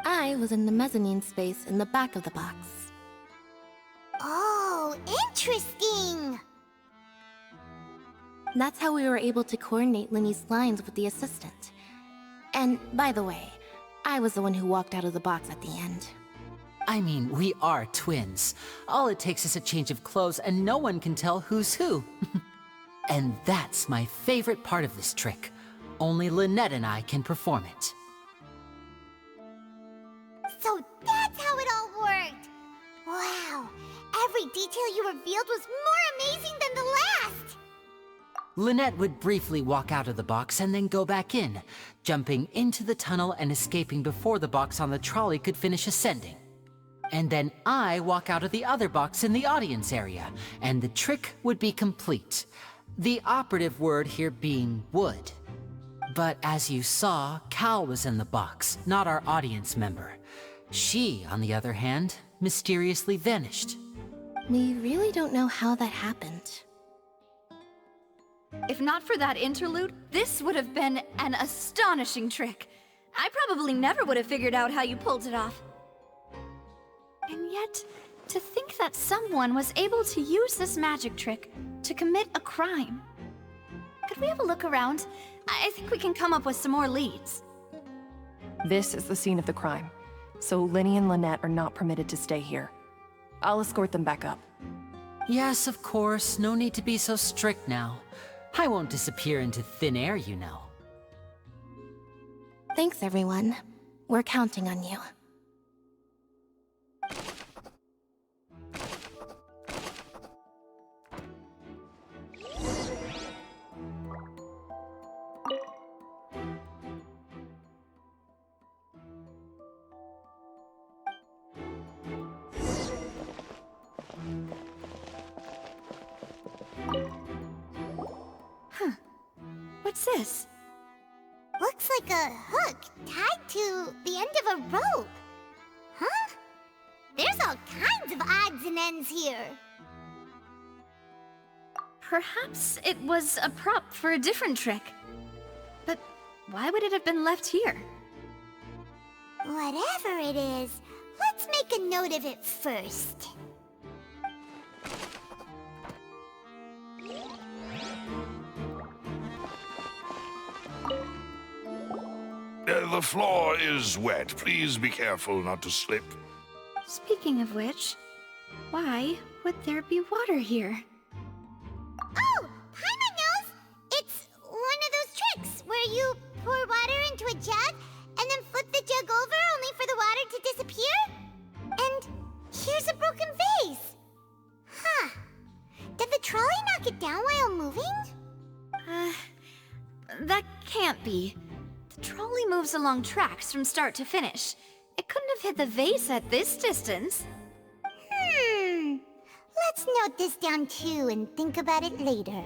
I was in the mezzanine space in the back of the box. Oh, interesting! That's how we were able to coordinate Linny's lines with the assistant. And, by the way, I was the one who walked out of the box at the end. I mean, we are twins. All it takes is a change of clothes and no one can tell who's who. And that's my favorite part of this trick. Only Lynette and I can perform it. So that's how it all worked! Wow! Every detail you revealed was more amazing than the last! Lynette would briefly walk out of the box and then go back in, jumping into the tunnel and escaping before the box on the trolley could finish ascending. And then I walk out of the other box in the audience area, and the trick would be complete. The operative word here being would. But as you saw, Cal was in the box, not our audience member. She, on the other hand, mysteriously vanished. We really don't know how that happened. If not for that interlude, this would have been an astonishing trick. I probably never would have figured out how you pulled it off. And yet, to think that someone was able to use this magic trick to commit a crime. Could we have a look around? I think we can come up with some more leads. This is the scene of the crime, so Linny and Lynette are not permitted to stay here. I'll escort them back up. Yes, of course. No need to be so strict now. I won't disappear into thin air, you know. Thanks, everyone. We're counting on you. What's this? Looks like a hook tied to the end of a rope. all kinds of odds and ends here. Perhaps it was a prop for a different trick. But why would it have been left here? Whatever it is, let's make a note of it first. The floor is wet. Please be careful not to slip. Speaking of which, why would there be water here? Oh, Paimon knows! It's one of those tricks where you pour water into a jug and then flip the jug over only for the water to disappear? And here's a broken vase. Huh. Did the trolley knock it down while moving? That can't be. The trolley moves along tracks from start to finish. It couldn't have hit the vase at this distance. Let's note this down too and think about it later.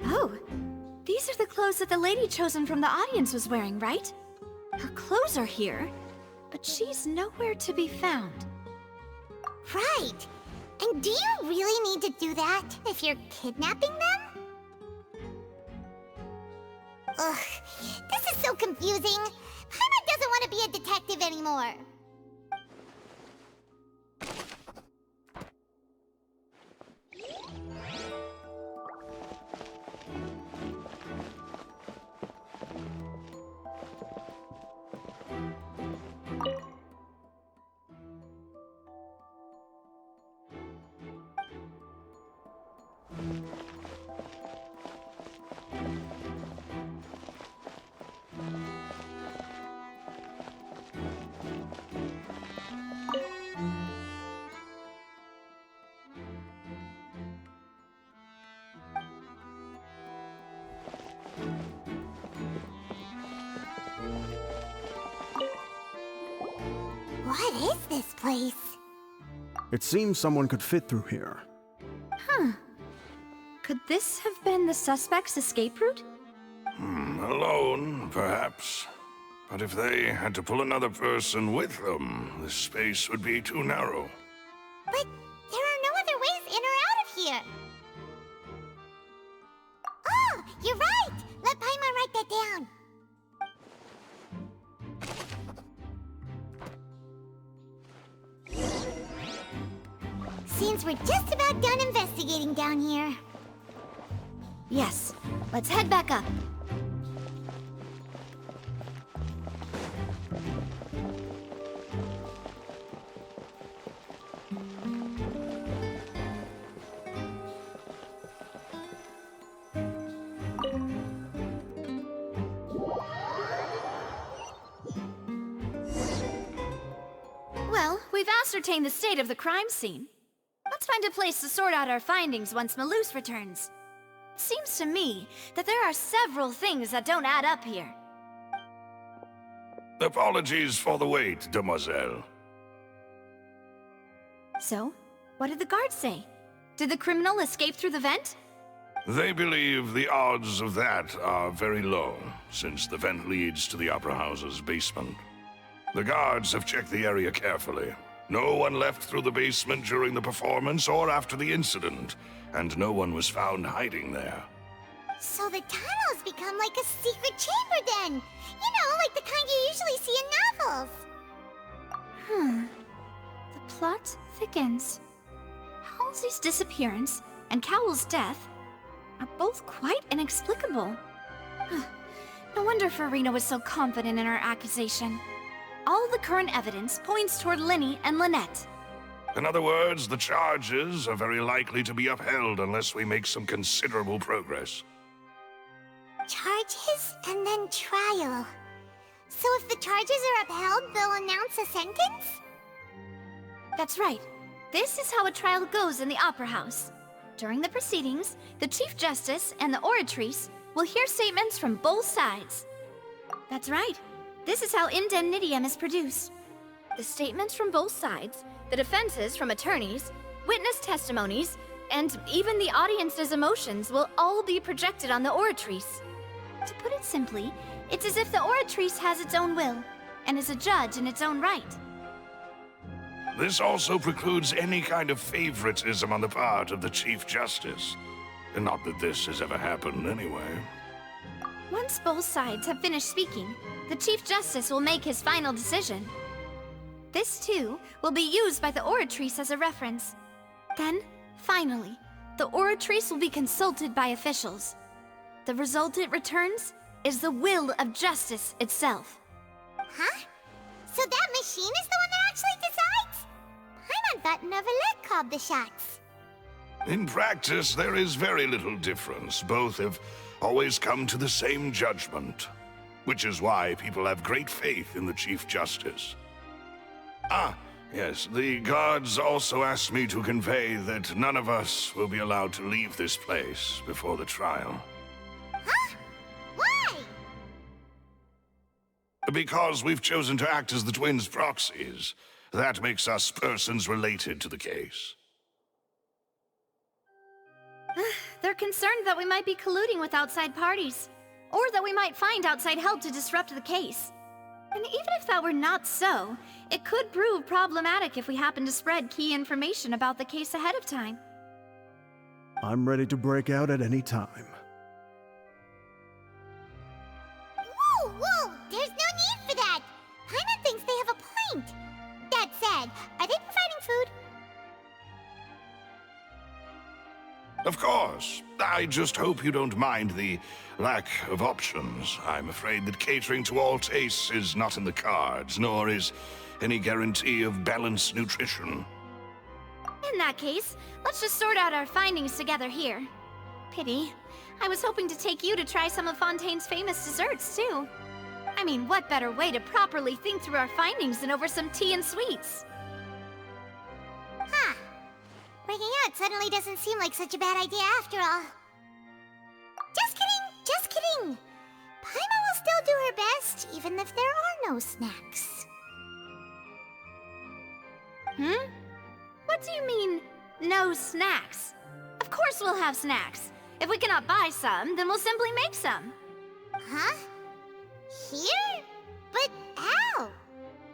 Oh, these are the clothes that the lady chosen from the audience was wearing, right? Her clothes are here, but she's nowhere to be found. Right. And do you really need to do that if you're kidnapping them? Ugh, this is so confusing. Paimon doesn't want to be a detective anymore. What is this place? It seems someone could fit through here. Huh. Could this have been the suspect's escape route? Alone, perhaps. But if they had to pull another person with them, the space would be too narrow. But there are no other ways in or out of here. Oh, you're right! Let Paimon write that down. Seems we're just about done investigating down here. Yes, let's head back up. Well, we've ascertained the state of the crime scene. Let's find a place to sort out our findings once Malus returns. It seems to me that there are several things that don't add up here. Apologies for the wait, demoiselle. So, what did the guards say? Did the criminal escape through the vent? They believe the odds of that are very low, since the vent leads to the Opera House's basement. The guards have checked the area carefully. No one left through the basement during the performance or after the incident, and no one was found hiding there. So the tunnel's become like a secret chamber then! You know, like the kind you usually see in novels. The plot thickens. Halsey's disappearance and Cowell's death are both quite inexplicable. No wonder Farina was so confident in her accusation. All the current evidence points toward Linny and Lynette. In other words, the charges are very likely to be upheld unless we make some considerable progress. Charges and then trial. So if the charges are upheld, they'll announce a sentence? That's right. This is how a trial goes in the Opera House. During the proceedings, the Chief Justice and the Oratrice will hear statements from both sides. That's right. This is how indemnitium is produced. The statements from both sides, the defenses from attorneys, witness testimonies, and even the audience's emotions will all be projected on the oratrice. To put it simply, it's as if the oratrice has its own will, and is a judge in its own right. This also precludes any kind of favoritism on the part of the Chief Justice. And not that this has ever happened anyway. Once both sides have finished speaking, the Chief Justice will make his final decision. This, too, will be used by the oratrice as a reference. Then, finally, the oratrice will be consulted by officials. The result it returns is the will of justice itself. Huh? So that machine is the one that actually decides? Paimon thought Neverlet called the shots. In practice, there is very little difference. Both have always come to the same judgment, which is why people have great faith in the Chief Justice. Ah, yes, the guards also asked me to convey that none of us will be allowed to leave this place before the trial. Huh? Why? Because we've chosen to act as the twins' proxies. That makes us persons related to the case. They're concerned that we might be colluding with outside parties, or that we might find outside help to disrupt the case. And even if that were not so, it could prove problematic if we happen to spread key information about the case ahead of time. I'm ready to break out at any time. Whoa, whoa! There's no need for that! Paimon thinks they have a point. That said, are they providing food? Of course. I just hope you don't mind the lack of options. I'm afraid that catering to all tastes is not in the cards, nor is any guarantee of balanced nutrition. In that case, let's just sort out our findings together here. Pity. I was hoping to take you to try some of Fontaine's famous desserts, too. I mean, what better way to properly think through our findings than over some tea and sweets? Huh. Breaking out suddenly doesn't seem like such a bad idea after all. Just kidding! Just kidding! Paimon will still do her best, even if there are no snacks. Hmm? What do you mean, no snacks? Of course we'll have snacks. If we cannot buy some, then we'll simply make some. Huh? Here? But how?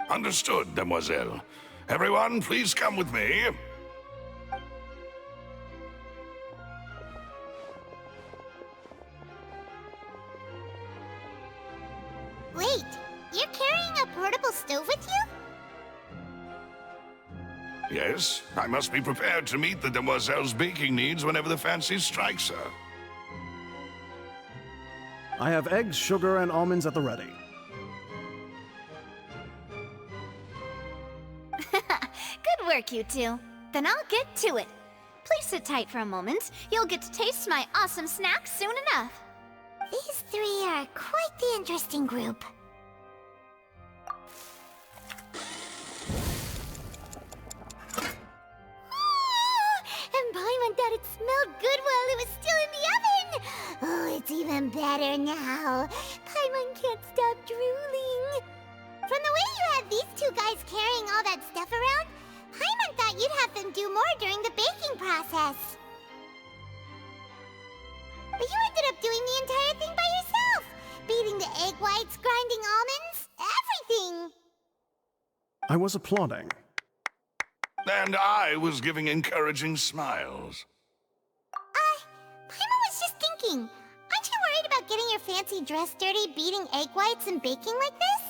Understood, demoiselle. Everyone, please come with me. Wait, you're carrying a portable stove with you? Yes, I must be prepared to meet the demoiselle's baking needs whenever the fancy strikes her. I have eggs, sugar, and almonds at the ready. Good work, you two. Then I'll get to it. Please sit tight for a moment. You'll get to taste my awesome snacks soon enough. These three are quite the interesting group. And Paimon thought it smelled good while it was still in the oven! Oh, it's even better now. Paimon can't stop drooling. From the way you had these two guys carrying all that stuff around, Paimon thought you'd have them do more during the baking process. But you ended up doing the entire thing by yourself! Beating the egg whites, grinding almonds, everything! I was applauding. And I was giving encouraging smiles. Paimon was just thinking, aren't you worried about getting your fancy dress dirty beating egg whites and baking like this?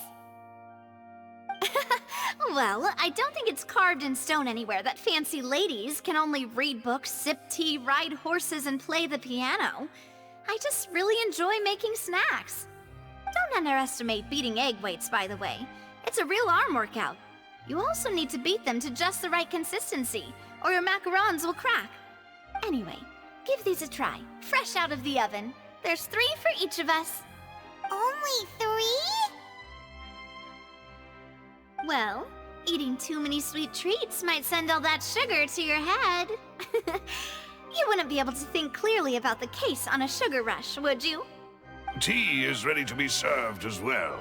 Well, I don't think it's carved in stone anywhere that fancy ladies can only read books, sip tea, ride horses, and play the piano. I just really enjoy making snacks. Don't underestimate beating egg whites, by the way. It's a real arm workout. You also need to beat them to just the right consistency, or your macarons will crack. Anyway, give these a try, fresh out of the oven. There's 3 for each of us. Only 3? Well, eating too many sweet treats might send all that sugar to your head. You wouldn't be able to think clearly about the case on a sugar rush, would you? Tea is ready to be served as well.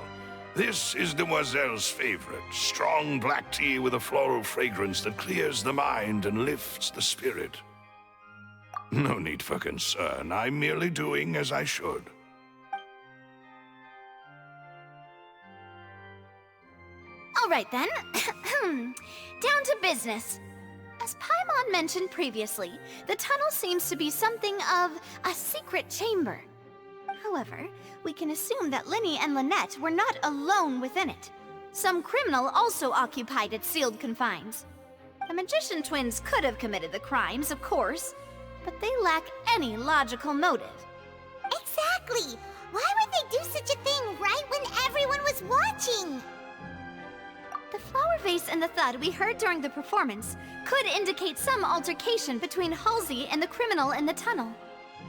This is Demoiselle's favorite, strong black tea with a floral fragrance that clears the mind and lifts the spirit. No need for concern. I'm merely doing as I should. All right then. Down to business. As Paimon mentioned previously, the tunnel seems to be something of a secret chamber. However, we can assume that Linny and Lynette were not alone within it. Some criminal also occupied its sealed confines. The magician twins could have committed the crimes, of course, but they lack any logical motive. Exactly! Why would they do such a thing right when everyone was watching? The flower vase and the thud we heard during the performance could indicate some altercation between Halsey and the criminal in the tunnel,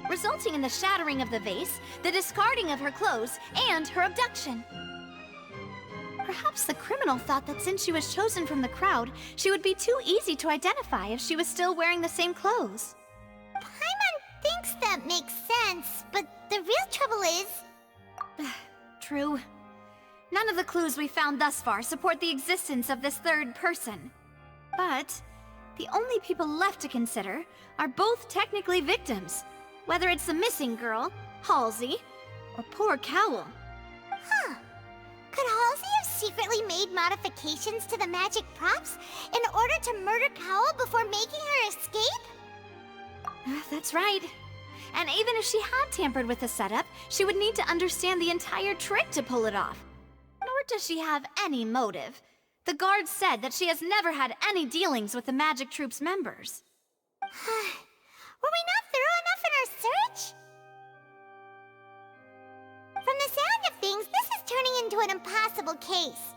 resulting in the shattering of the vase, the discarding of her clothes, and her abduction. Perhaps the criminal thought that since she was chosen from the crowd, she would be too easy to identify if she was still wearing the same clothes. Paimon thinks that makes sense, but the real trouble is... True. None of the clues we found thus far support the existence of this third person. But the only people left to consider are both technically victims, whether it's the missing girl, Halsey, or poor Cowl. Huh. Could Halsey have secretly made modifications to the magic props in order to murder Cowl before making her escape? That's right. And even if she had tampered with the setup, she would need to understand the entire trick to pull it off. Nor does she have any motive. The guards said that she has never had any dealings with the Magic Troop's members. Were we not thorough enough in our search? From the sound of things, this is turning into an impossible case.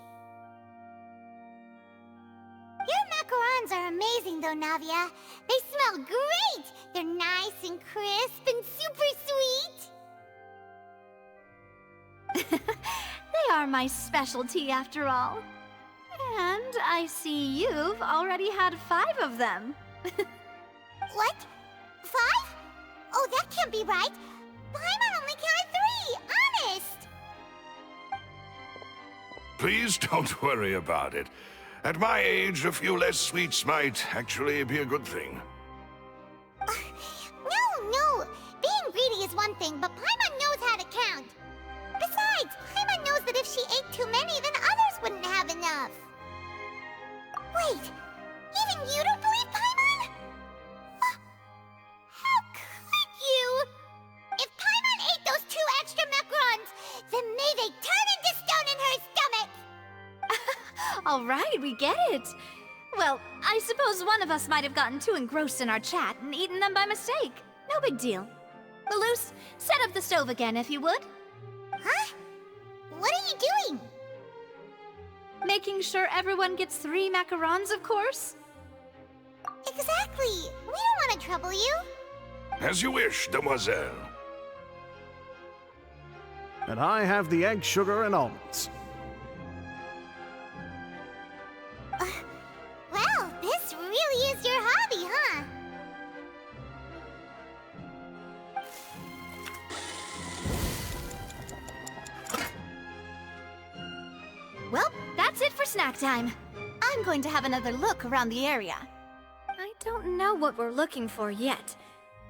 Your macarons are amazing though, Navia. They smell great! They're nice and crisp and super sweet! They are my specialty after all. And I see you've already had 5 of them. What? 5? Oh, that can't be right. Paimon only counted 3, honest! Please don't worry about it. At my age, a few less sweets might actually be a good thing. No! Being greedy is one thing, but Paimon knows how to count. Besides, Paimon knows that if she ate too many, then others wouldn't have enough. Wait, even you don't believe Paimon? How could you? If Paimon ate those 2 extra macarons, then may they turn into stone in her stomach! All right, we get it. Well, I suppose one of us might have gotten too engrossed in our chat and eaten them by mistake. No big deal. Malus, set up the stove again if you would. Huh? What are you doing? Making sure everyone gets 3 macarons, of course. Exactly. We don't want to trouble you. As you wish, demoiselle. And I have the egg, sugar, and almonds. Well, this really is your hobby, huh? Well, that's it for snack time. I'm going to have another look around the area. I don't know what we're looking for yet,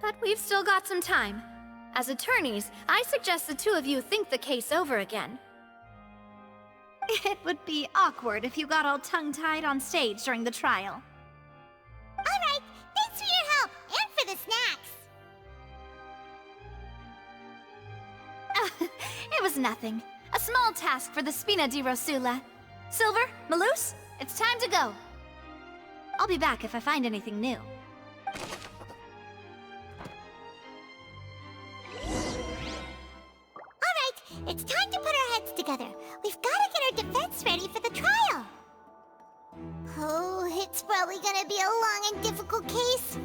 but we've still got some time. As attorneys, I suggest the 2 of you think the case over again. It would be awkward if you got all tongue-tied on stage during the trial. Alright, thanks for your help, and for the snacks. It was nothing. A small task for the Spina di Rosula. Silver, Malus, it's time to go. I'll be back if I find anything new. Alright, it's time to put our heads together. We've got to get our defense ready for the trial. Oh, it's probably gonna be a long and difficult case.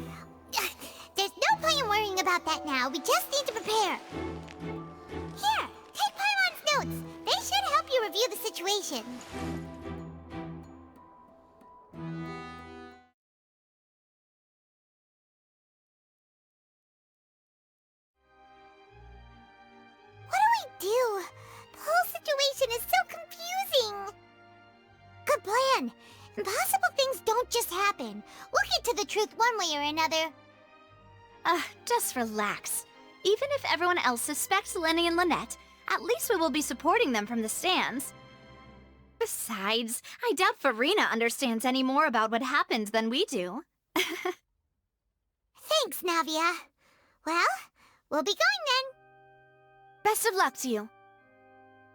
There's no point in worrying about that now. We just need to prepare. Here, take Paimon's notes. They should help you review the situation. What do we do? The whole situation is so confusing. Good plan. Impossible things don't just happen. We'll get to the truth one way or another. Just relax. Even if everyone else suspects Lenny and Lynette, at least we will be supporting them from the stands. Besides, I doubt Farina understands any more about what happened than we do. Thanks, Navia. Well, we'll be going then. Best of luck to you.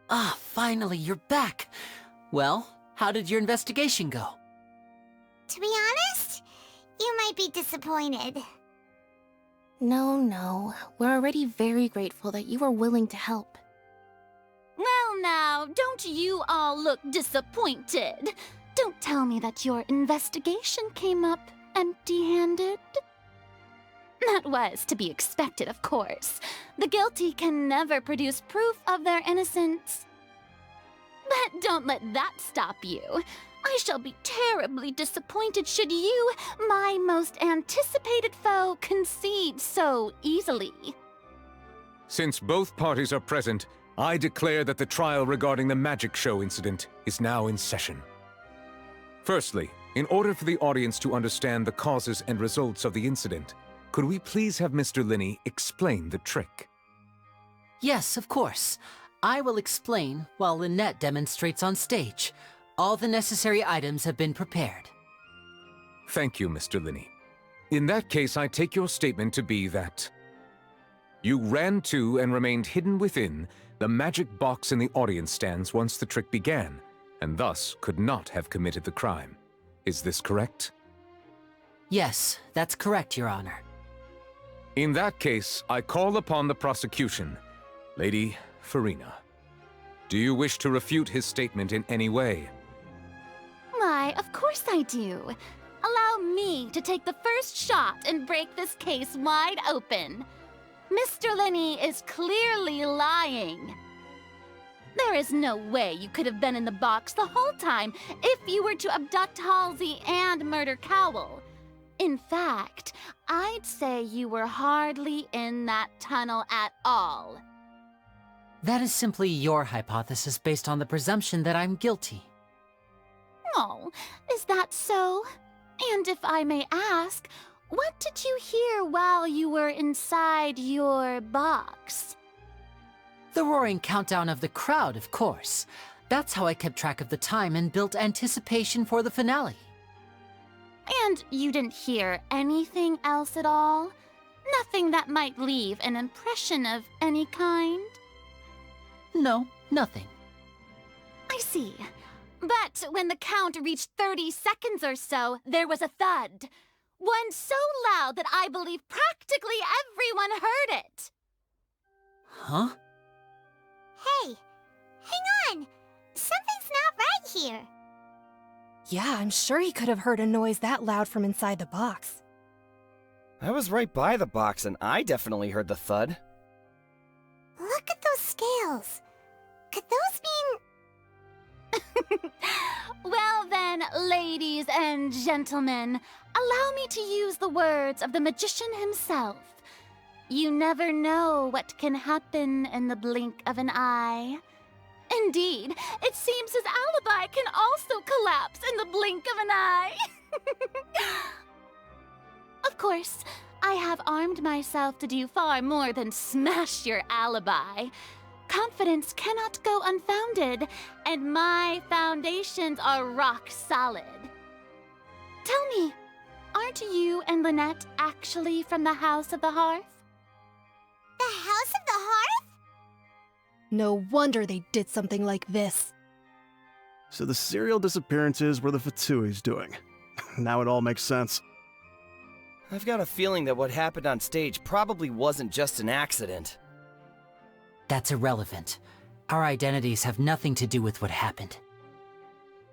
Ah, finally, you're back. Well, how did your investigation go? To be honest, you might be disappointed. No. We're already very grateful that you were willing to help. Well now, don't you all look disappointed. Don't tell me that your investigation came up empty-handed. That was to be expected, of course. The guilty can never produce proof of their innocence. But don't let that stop you. I shall be terribly disappointed should you, my most anticipated foe, concede so easily. Since both parties are present, I declare that the trial regarding the magic show incident is now in session. Firstly, in order for the audience to understand the causes and results of the incident, could we please have Mr. Linney explain the trick? Yes, of course. I will explain while Lynette demonstrates on stage. All the necessary items have been prepared. Thank you, Mr. Linney. In that case, I take your statement to be that you ran to and remained hidden within the magic box in the audience stands once the trick began, and thus could not have committed the crime. Is this correct? Yes, that's correct, Your Honor. In that case, I call upon the prosecution. Lady Farina, do you wish to refute his statement in any way? Why, of course I do. Allow me to take the first shot and break this case wide open. Mr. Linney is clearly lying. There is no way you could have been in the box the whole time if you were to abduct Halsey and murder Cowell. In fact, I'd say you were hardly in that tunnel at all. That is simply your hypothesis based on the presumption that I'm guilty. Oh, is that so? And if I may ask, what did you hear while you were inside your box? The roaring countdown of the crowd, of course. That's how I kept track of the time and built anticipation for the finale. And you didn't hear anything else at all? Nothing that might leave an impression of any kind? No, nothing. I see. But when the count reached 30 seconds or so, there was a thud. One so loud that I believe practically everyone heard it. Huh? Hey, hang on. Something's not right here. Yeah, I'm sure he could have heard a noise that loud from inside the box. I was right by the box and I definitely heard the thud. Look at those scales. Could those mean... Well then, ladies and gentlemen, allow me to use the words of the magician himself. You never know what can happen in the blink of an eye. Indeed, it seems his alibi can also collapse in the blink of an eye. Of course, I have armed myself to do far more than smash your alibi. Confidence cannot go unfounded, and my foundations are rock solid. Tell me, aren't you and Lynette actually from the House of the Hearth? The House of the Hearth? No wonder they did something like this. So the serial disappearances were the Fatsui's doing. Now it all makes sense. I've got a feeling that what happened on stage probably wasn't just an accident. That's irrelevant. Our identities have nothing to do with what happened.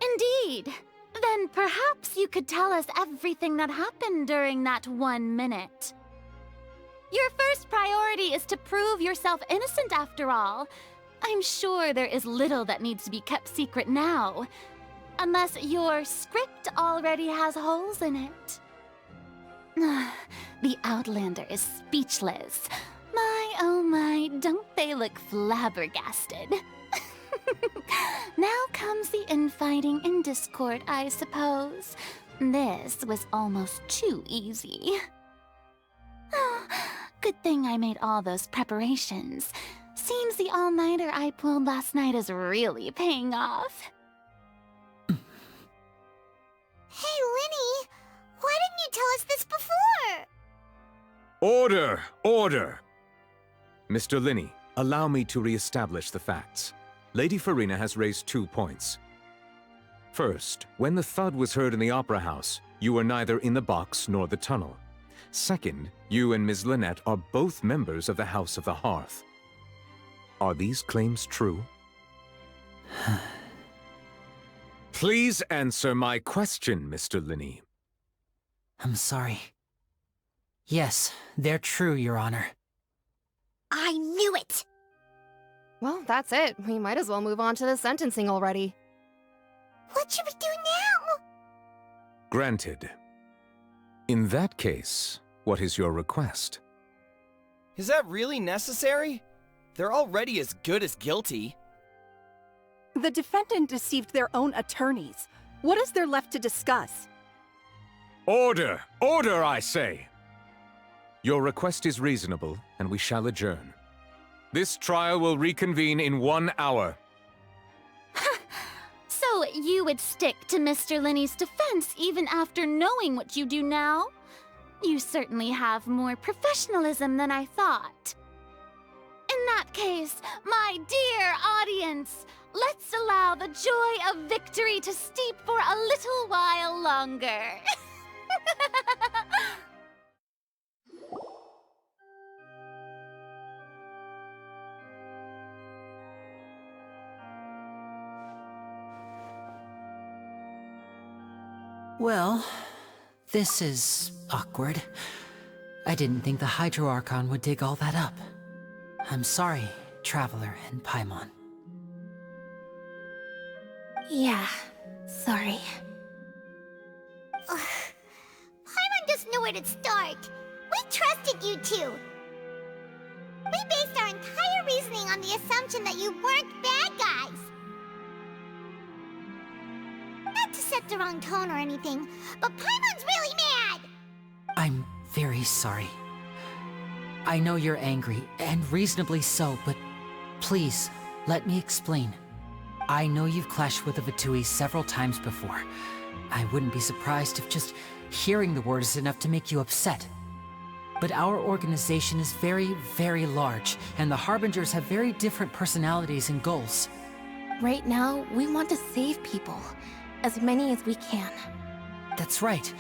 Indeed. Then perhaps you could tell us everything that happened during that 1 minute. Your first priority is to prove yourself innocent after all. I'm sure there is little that needs to be kept secret now. Unless your script already has holes in it. The Outlander is speechless. My, oh my, don't they look flabbergasted? Now comes the infighting and discord, I suppose. This was almost too easy. Good thing I made all those preparations. Seems the all-nighter I pulled last night is really paying off. Hey, Linny! Why didn't you tell us this before? Order! Order! Mr. Linny, allow me to re-establish the facts. Lady Farina has raised 2 points. First, when the thud was heard in the Opera House, you were neither in the box nor the tunnel. Second, you and Ms. Lynette are both members of the House of the Hearth. Are these claims true? Please answer my question, Mr. Linny. I'm sorry. Yes, they're true, Your Honor. I knew it! Well, that's it. We might as well move on to the sentencing already. What should we do now? Granted. In that case, what is your request? Is that really necessary? They're already as good as guilty. The defendant deceived their own attorneys. What is there left to discuss? Order! Order, I say! Your request is reasonable, and we shall adjourn. This trial will reconvene in 1 hour. So you would stick to Mr. Linny's defense even after knowing what you do now? You certainly have more professionalism than I thought. In that case, my dear audience, let's allow the joy of victory to steep for a little while longer. Well, this is awkward. I didn't think the Hydro Archon would dig all that up. I'm sorry, Traveler and Paimon. Yeah, sorry. Paimon doesn't know where to start. We trusted you two. We based our entire reasoning on the assumption that you weren't bad guys. Not to set the wrong tone or anything, but Paimon's really mad! I'm very sorry. I know you're angry, and reasonably so, but please, let me explain. I know you've clashed with the Vitui several times before. I wouldn't be surprised if just hearing the word is enough to make you upset. But our organization is very, very large, and the Harbingers have very different personalities and goals. Right now, we want to save people. As many as we can. That's right.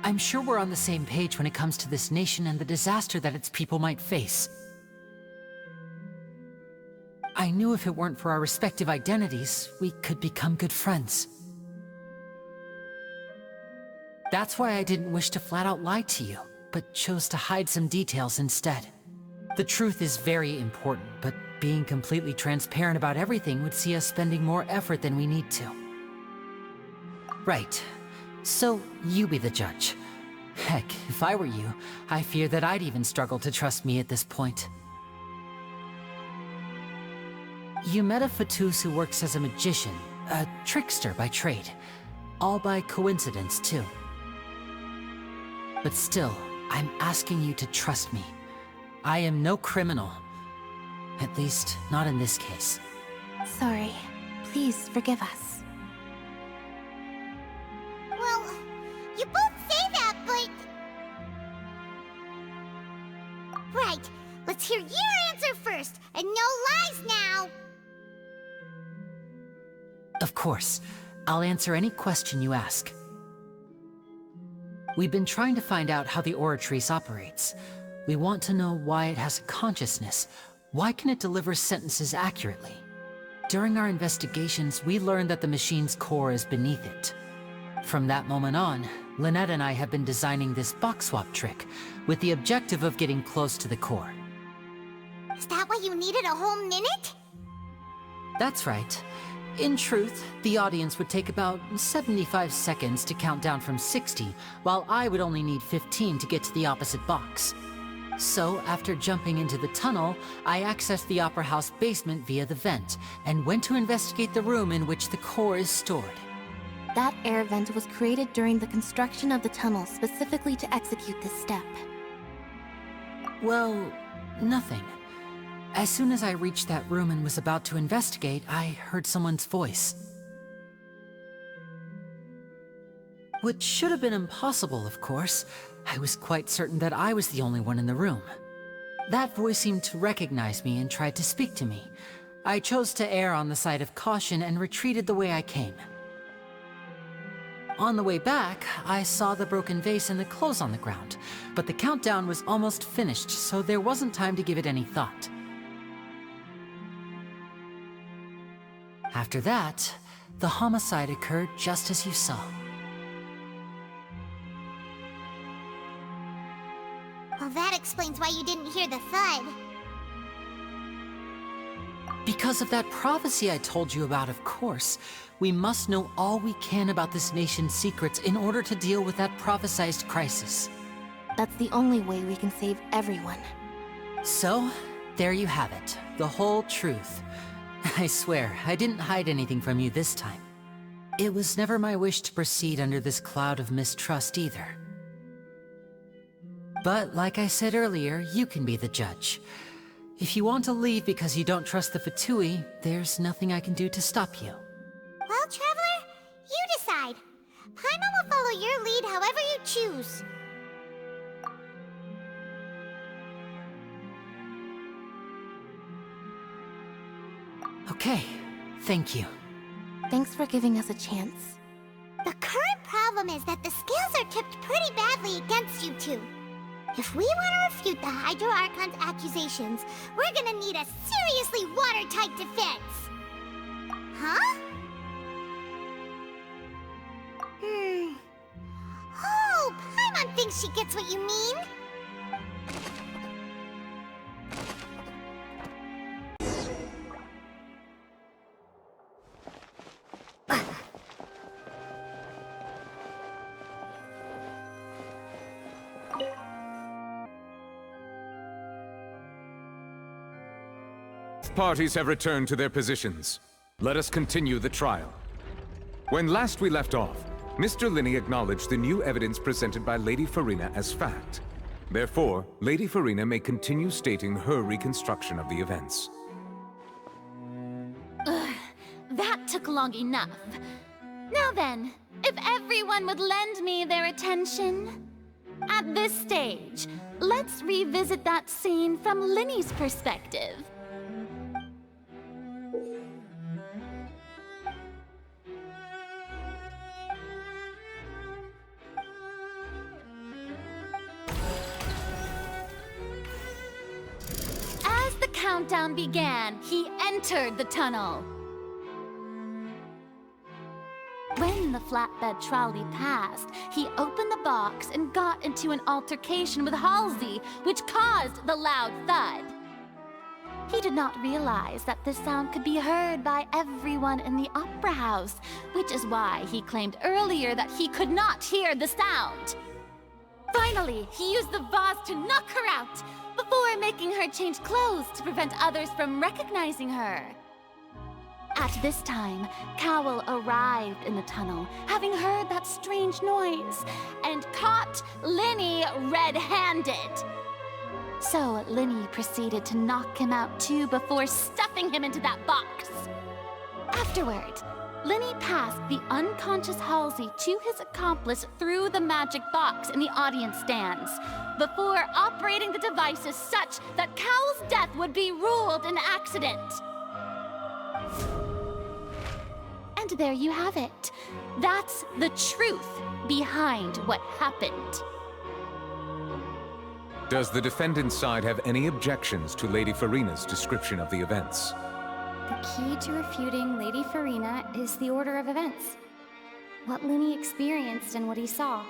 I'm sure we're on the same page when it comes to this nation and the disaster that its people might face. I knew if it weren't for our respective identities, we could become good friends. That's why I didn't wish to flat out lie to you, but chose to hide some details instead. The truth is very important, but being completely transparent about everything would see us spending more effort than we need to. Right. So, you be the judge. Heck, if I were you, I fear that I'd even struggle to trust me at this point. You met a Fatus who works as a magician, a trickster by trade. All by coincidence, too. But still, I'm asking you to trust me. I am no criminal. At least, not in this case. Sorry. Please forgive us. Well, you both say that, but... Right, let's hear your answer first, and no lies now! Of course. I'll answer any question you ask. We've been trying to find out how the Oratrice operates. We want to know why it has a consciousness. Why can it deliver sentences accurately? During our investigations, we learned that the machine's core is beneath it. From that moment on, Lynette and I have been designing this box swap trick, with the objective of getting close to the core. Is that why you needed a whole minute? That's right. In truth, the audience would take about 75 seconds to count down from 60, while I would only need 15 to get to the opposite box. So, after jumping into the tunnel, I accessed the Opera House basement via the vent, and went to investigate the room in which the core is stored. That air vent was created during the construction of the tunnel specifically to execute this step. Well, nothing. As soon as I reached that room and was about to investigate, I heard someone's voice. Which should have been impossible, of course. I was quite certain that I was the only one in the room. That voice seemed to recognize me and tried to speak to me. I chose to err on the side of caution and retreated the way I came. On the way back, I saw the broken vase and the clothes on the ground, but the countdown was almost finished, so there wasn't time to give it any thought. After that, the homicide occurred just as you saw. Well, that explains why you didn't hear the thud. Because of that prophecy I told you about, of course. We must know all we can about this nation's secrets in order to deal with that prophesized crisis. That's the only way we can save everyone. So, there you have it. The whole truth. I swear, I didn't hide anything from you this time. It was never my wish to proceed under this cloud of mistrust either. But like I said earlier, you can be the judge. If you want to leave because you don't trust the Fatui, there's nothing I can do to stop you. Well, Traveler, you decide. Paimon will follow your lead however you choose. Okay, thank you. Thanks for giving us a chance. The current problem is that the scales are tipped pretty badly against you two. If we want to refute the Hydro Archon's accusations, we're gonna need a seriously watertight defense. Huh? Oh, Paimon thinks she gets what you mean. Parties have returned to their positions. Let us continue the trial. When last we left off, Mr. Linney acknowledged the new evidence presented by Lady Farina as fact. Therefore, Lady Farina may continue stating her reconstruction of the events. Ugh, that took long enough. Now then, if everyone would lend me their attention. At this stage, let's revisit that scene from Linney's perspective. As the countdown began, he entered the tunnel. When the flatbed trolley passed, he opened the box and got into an altercation with Halsey, which caused the loud thud. He did not realize that this sound could be heard by everyone in the opera house, which is why he claimed earlier that he could not hear the sound. Finally, he used the vase to knock her out, before making her change clothes to prevent others from recognizing her. At this time, Cowell arrived in the tunnel, having heard that strange noise, and caught Linney red-handed. So Linney proceeded to knock him out too before stuffing him into that box. Afterward, Linney passed the unconscious Halsey to his accomplice through the magic box in the audience stands, before operating the devices such that Cowell's death would be ruled an accident. And there you have it. That's the truth behind what happened. Does the defendant's side have any objections to Lady Farina's description of the events? The key to refuting Lady Farina is the order of events. What Linney experienced and what he saw.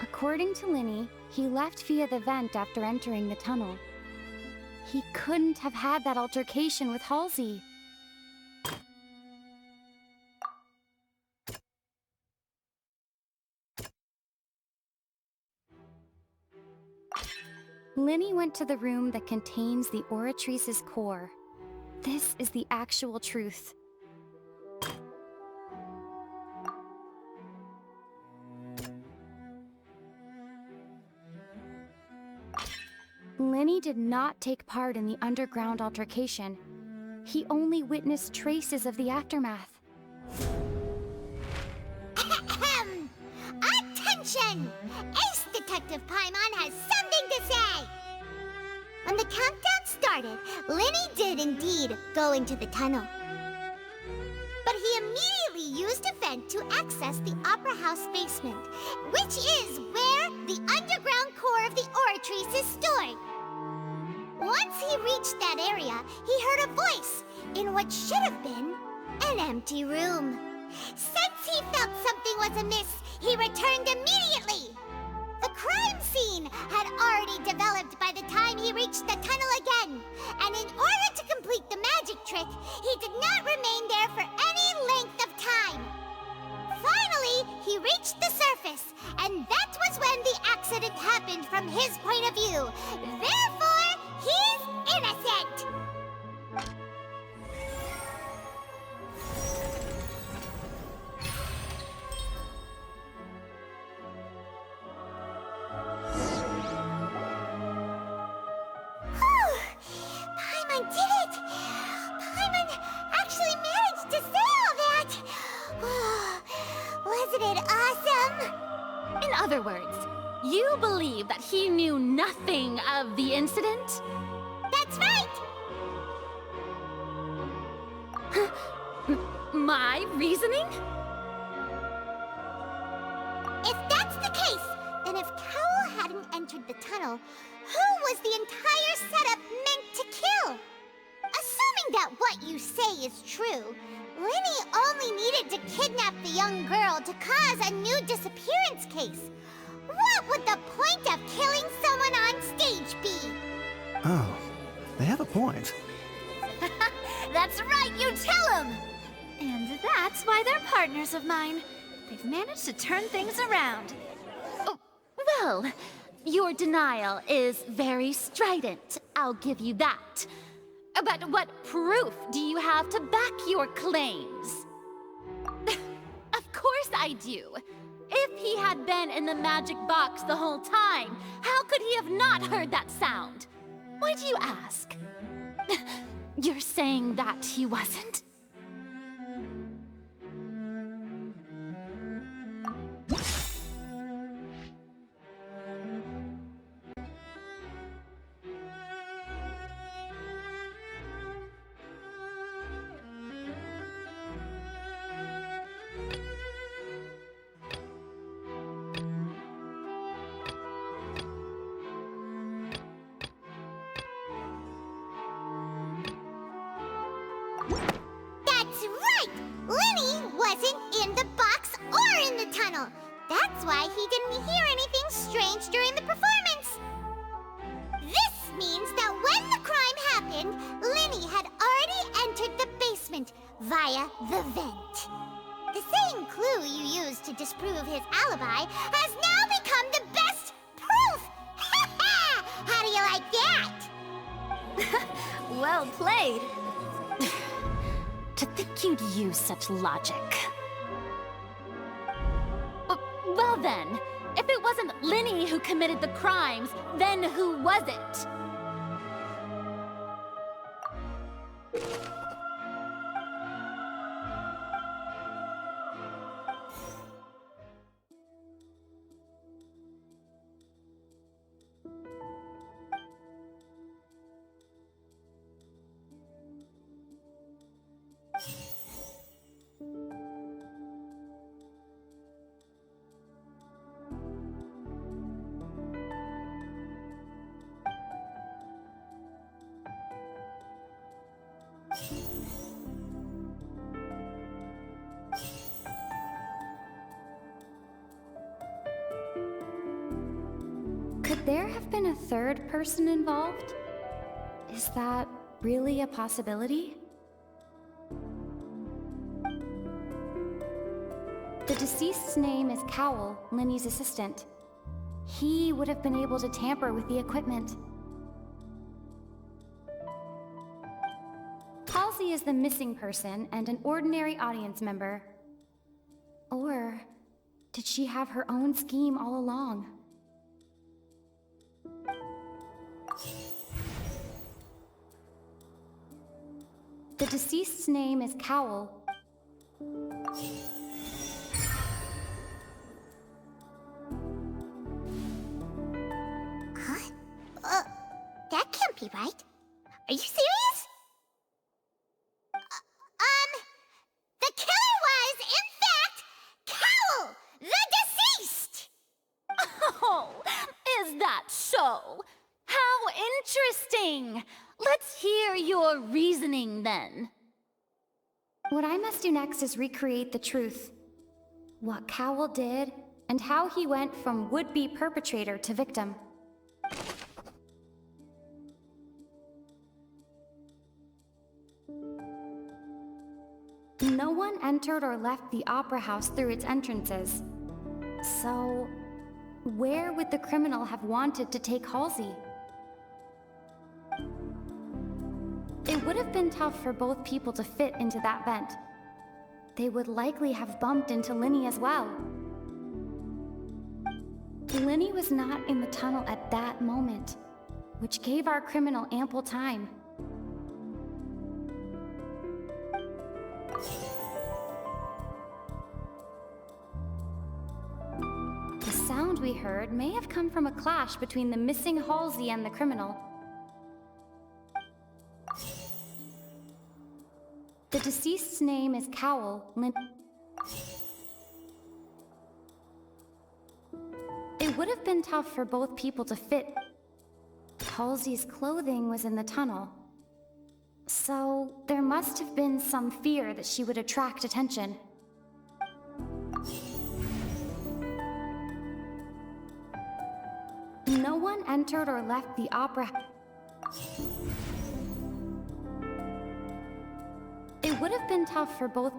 According to Linney, he left via the vent after entering the tunnel. He couldn't have had that altercation with Halsey. Lenny went to the room that contains the Oratrice's core. This is the actual truth. Lenny did not take part in the underground altercation. He only witnessed traces of the aftermath. Attention! Ace Detective Paimon has something to say! When the countdown started, Lenny did indeed go into the tunnel. But he immediately used a vent to access the Opera House basement, which is where the underground core of the Oratrice is stored. Once he reached that area, he heard a voice in what should have been an empty room. Since he felt something was amiss, he returned immediately. The crime scene had already developed by the time he reached the tunnel again, and in order to complete the magic trick, he did not remain there for any length of time. Finally, he reached the surface, and that was when the accident happened from his point of view. Therefore, he's innocent! Paimon did it! Paimon actually managed to say all that! Wasn't it awesome? In other words, you believe that he knew nothing of the incident? That's right! My reasoning? If that's the case, then if Cowell hadn't entered the tunnel, who was the entire setup meant to kill? Assuming that what you say is true, Lenny only needed to kidnap the young girl to cause a new disappearance case. What would the point of killing someone on stage be? Oh, they have a point. That's right, you tell him! And that's why they're partners of mine. They've managed to turn things around. Oh, well, your denial is very strident, I'll give you that. But what proof do you have to back your claims? Of course I do. If he had been in the magic box the whole time, how could he have not heard that sound? Why do you ask? You're saying that he wasn't? That's right! Lenny wasn't in the box or in the tunnel. That's why he didn't hear anything strange during the performance. This means that when the crime happened, Lenny had already entered the basement via the vent. The same clue you used to disprove his alibi has now become the best proof! How do you like that? Well played. To think you'd use such logic. Well then, if it wasn't Lenny who committed the crimes, then who was it? Could there have been a third person involved? Is that really a possibility? The deceased's name is Cowell, Lenny's assistant. He would have been able to tamper with the equipment. Halsey is the missing person and an ordinary audience member. Or did she have her own scheme all along? The deceased's name is Cowl. Huh? That can't be right. Are you serious? The killer was, in fact, Cowl, the deceased! Oh, is that so? How interesting! Let's hear your reasoning then. What I must do next is recreate the truth. What Cowl did, and how he went from would-be perpetrator to victim. No one entered or left the Opera House through its entrances. So, where would the criminal have wanted to take Halsey? It would have been tough for both people to fit into that vent. They would likely have bumped into Linny as well. Linny was not in the tunnel at that moment, which gave our criminal ample time. The sound we heard may have come from a clash between the missing Halsey and the criminal. The deceased's name is Cowl. It would have been tough for both people to fit. Halsey's clothing was in the tunnel. So, there must have been some fear that she would attract attention. No one entered or left the opera. It would have been tough for both.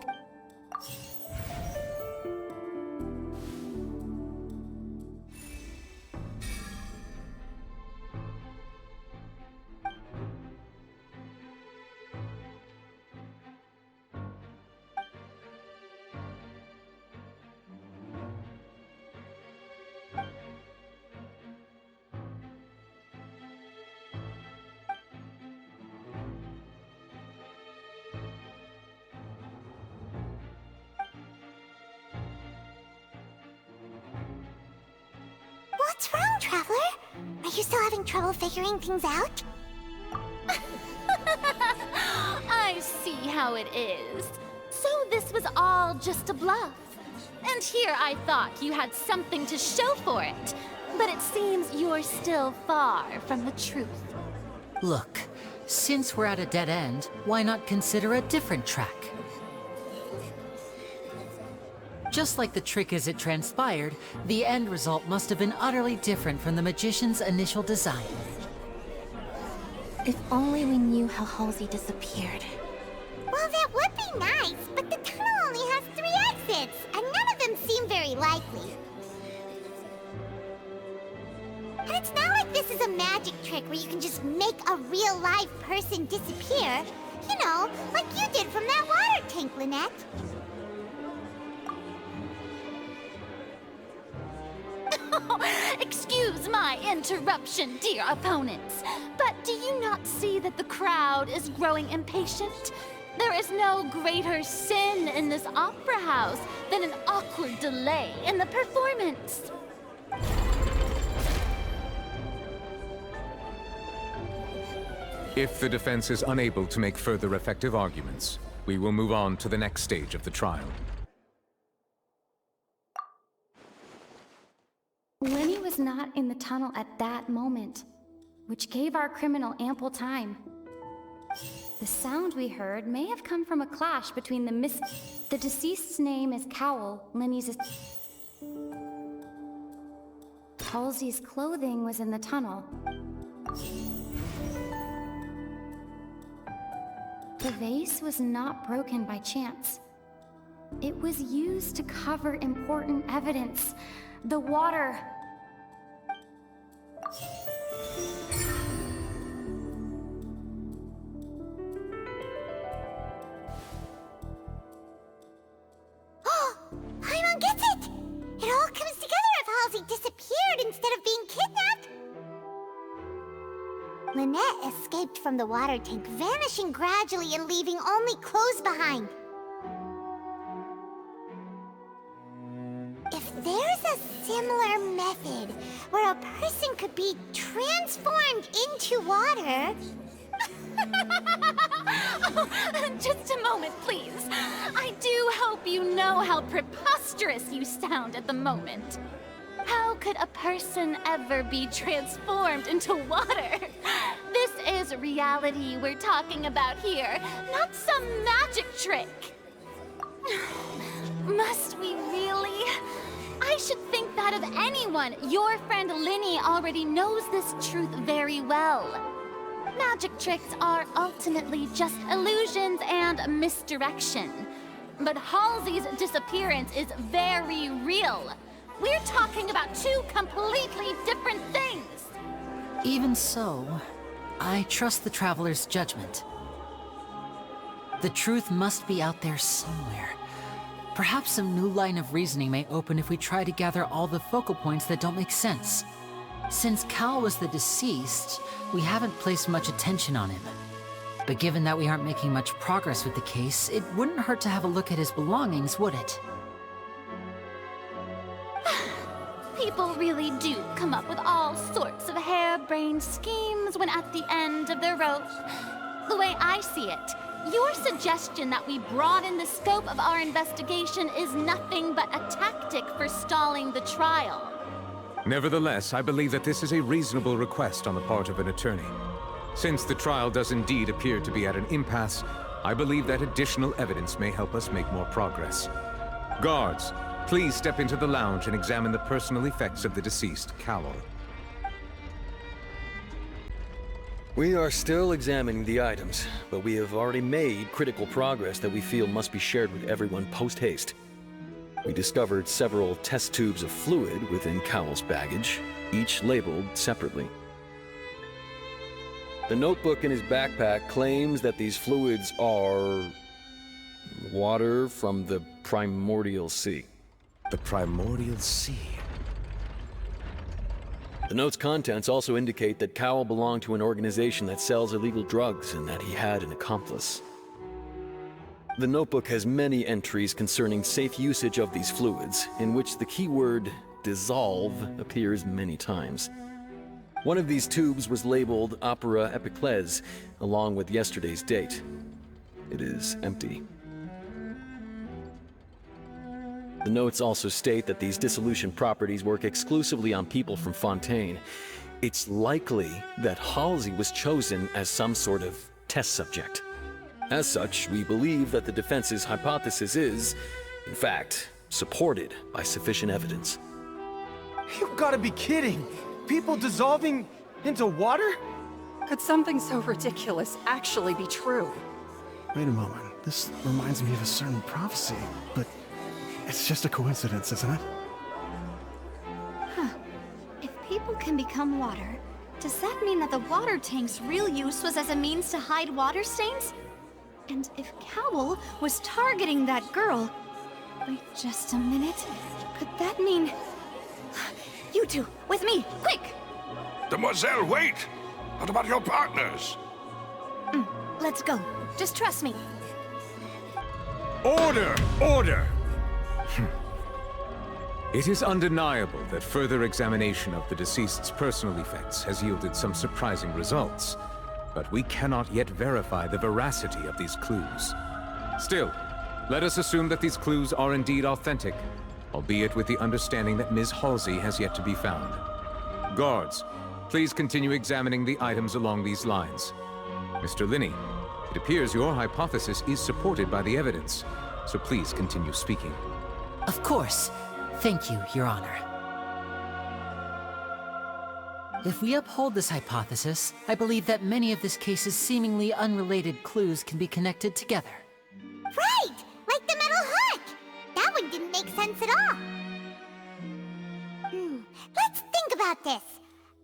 What's wrong, Traveler? Are you still having trouble figuring things out? I see how it is. So this was all just a bluff. And here I thought you had something to show for it. But it seems you're still far from the truth. Look, since we're at a dead end, why not consider a different track? Just like the trick as it transpired, the end result must have been utterly different from the magician's initial design. If only we knew how Halsey disappeared. Well, that would be nice, but the tunnel only has 3 exits, and none of them seem very likely. And it's not like this is a magic trick where you can just make a real live person disappear. You know, like you did from that water tank, Lynette. Excuse my interruption, dear opponents, but do you not see that the crowd is growing impatient? There is no greater sin in this opera house than an awkward delay in the performance. If the defense is unable to make further effective arguments, we will move on to the next stage of the trial. Lenny was not in the tunnel at that moment, which gave our criminal ample time. The sound we heard may have come from a clash between the deceased's name is Cowl, Lenny's Halsey's clothing was in the tunnel. The vase was not broken by chance. It was used to cover important evidence. The water. Lynette escaped from the water tank, vanishing gradually and leaving only clothes behind. If there's a similar method where a person could be transformed into water... Just a moment, please. I do hope you know how preposterous you sound at the moment. How could a person ever be transformed into water? This is reality we're talking about here, not some magic trick. Must we really? I should think that of anyone. Your friend Linny already knows this truth very well. Magic tricks are ultimately just illusions and misdirection. But Halsey's disappearance is very real. We're talking about two completely different things. Even so, I trust the Traveler's judgment. The truth must be out there somewhere. Perhaps some new line of reasoning may open if we try to gather all the focal points that don't make sense. Since Cal was the deceased, we haven't placed much attention on him. But given that we aren't making much progress with the case, it wouldn't hurt to have a look at his belongings, would it? People really do come up with all sorts of harebrained schemes when at the end of their rope. The way I see it, your suggestion that we broaden the scope of our investigation is nothing but a tactic for stalling the trial. Nevertheless, I believe that this is a reasonable request on the part of an attorney. Since the trial does indeed appear to be at an impasse, I believe that additional evidence may help us make more progress. Guards, please step into the lounge and examine the personal effects of the deceased Cowell. We are still examining the items, but we have already made critical progress that we feel must be shared with everyone post-haste. We discovered several test tubes of fluid within Cowell's baggage, each labeled separately. The notebook in his backpack claims that these fluids are... water from the Primordial Sea. The Primordial Sea? The note's contents also indicate that Cowell belonged to an organization that sells illegal drugs and that he had an accomplice. The notebook has many entries concerning safe usage of these fluids, in which the keyword dissolve appears many times. One of these tubes was labeled Opera Epiclese, along with yesterday's date. It is empty. The notes also state that these dissolution properties work exclusively on people from Fontaine. It's likely that Halsey was chosen as some sort of test subject. As such, we believe that the defense's hypothesis is, in fact, supported by sufficient evidence. You've got to be kidding! People dissolving into water? Could something so ridiculous actually be true? Wait a moment. This reminds me of a certain prophecy, but it's just a coincidence, isn't it? Huh. If people can become water, does that mean that the water tank's real use was as a means to hide water stains? And if Cowell was targeting that girl... Wait just a minute. Could that mean... You two, with me, quick! Demoiselle, wait! What about your partners? Let's go. Just trust me. Order! Order! It is undeniable that further examination of the deceased's personal effects has yielded some surprising results. But we cannot yet verify the veracity of these clues. Still, let us assume that these clues are indeed authentic, albeit with the understanding that Ms. Halsey has yet to be found. Guards, please continue examining the items along these lines. Mr. Linny, it appears your hypothesis is supported by the evidence, so please continue speaking. Of course. Thank you, Your Honor. If we uphold this hypothesis, I believe that many of this case's seemingly unrelated clues can be connected together. Right! Like the metal hook! That one didn't make sense at all. Let's think about this.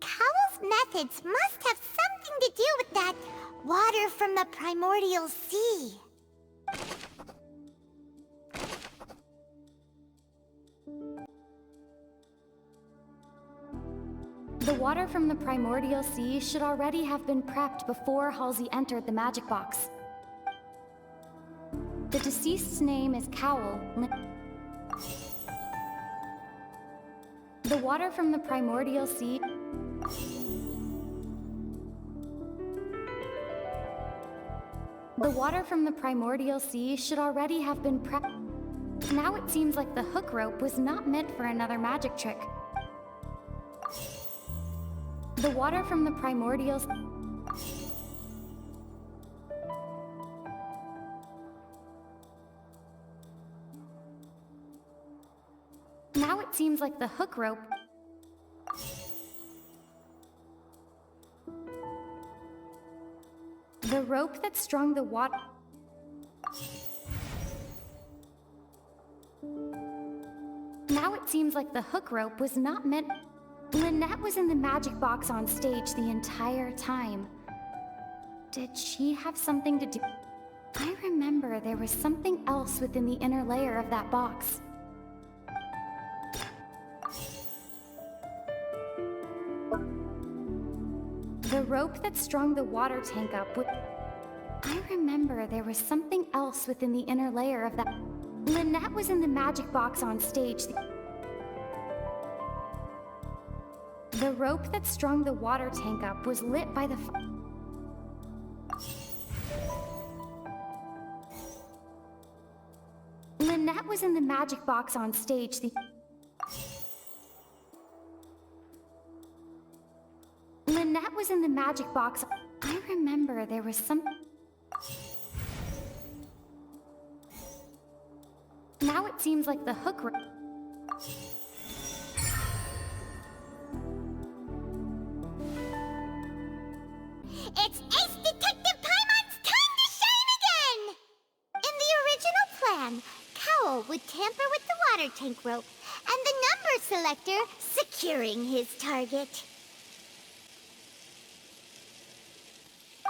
Cowell's methods must have something to do with that water from the Primordial Sea. The water from the primordial sea should already have been prepped before Halsey entered the magic box. The deceased's name is Cowl. The water from the primordial sea... The water from the primordial sea should already have been prepped. Now it seems like the hook rope was not meant for another magic trick. The water from the primordial... Now it seems like the hook rope... The rope that strung the water... Now it seems like the hook rope was not meant... Lynette was in the magic box on stage the entire time. Did she have something to do? I remember there was something else within the inner layer of that box. The rope that strung the water tank up would... I remember there was something else within the inner layer of that... Lynette was in the magic box on stage. The rope that strung the water tank up was lit by the Lynette was in the magic box on stage. Lynette was in the magic box. I remember there was some... Now it seems like the hook... It's Ace Detective Paimon's time to shine again! In the original plan, Cowl would tamper with the water tank rope and the number selector securing his target.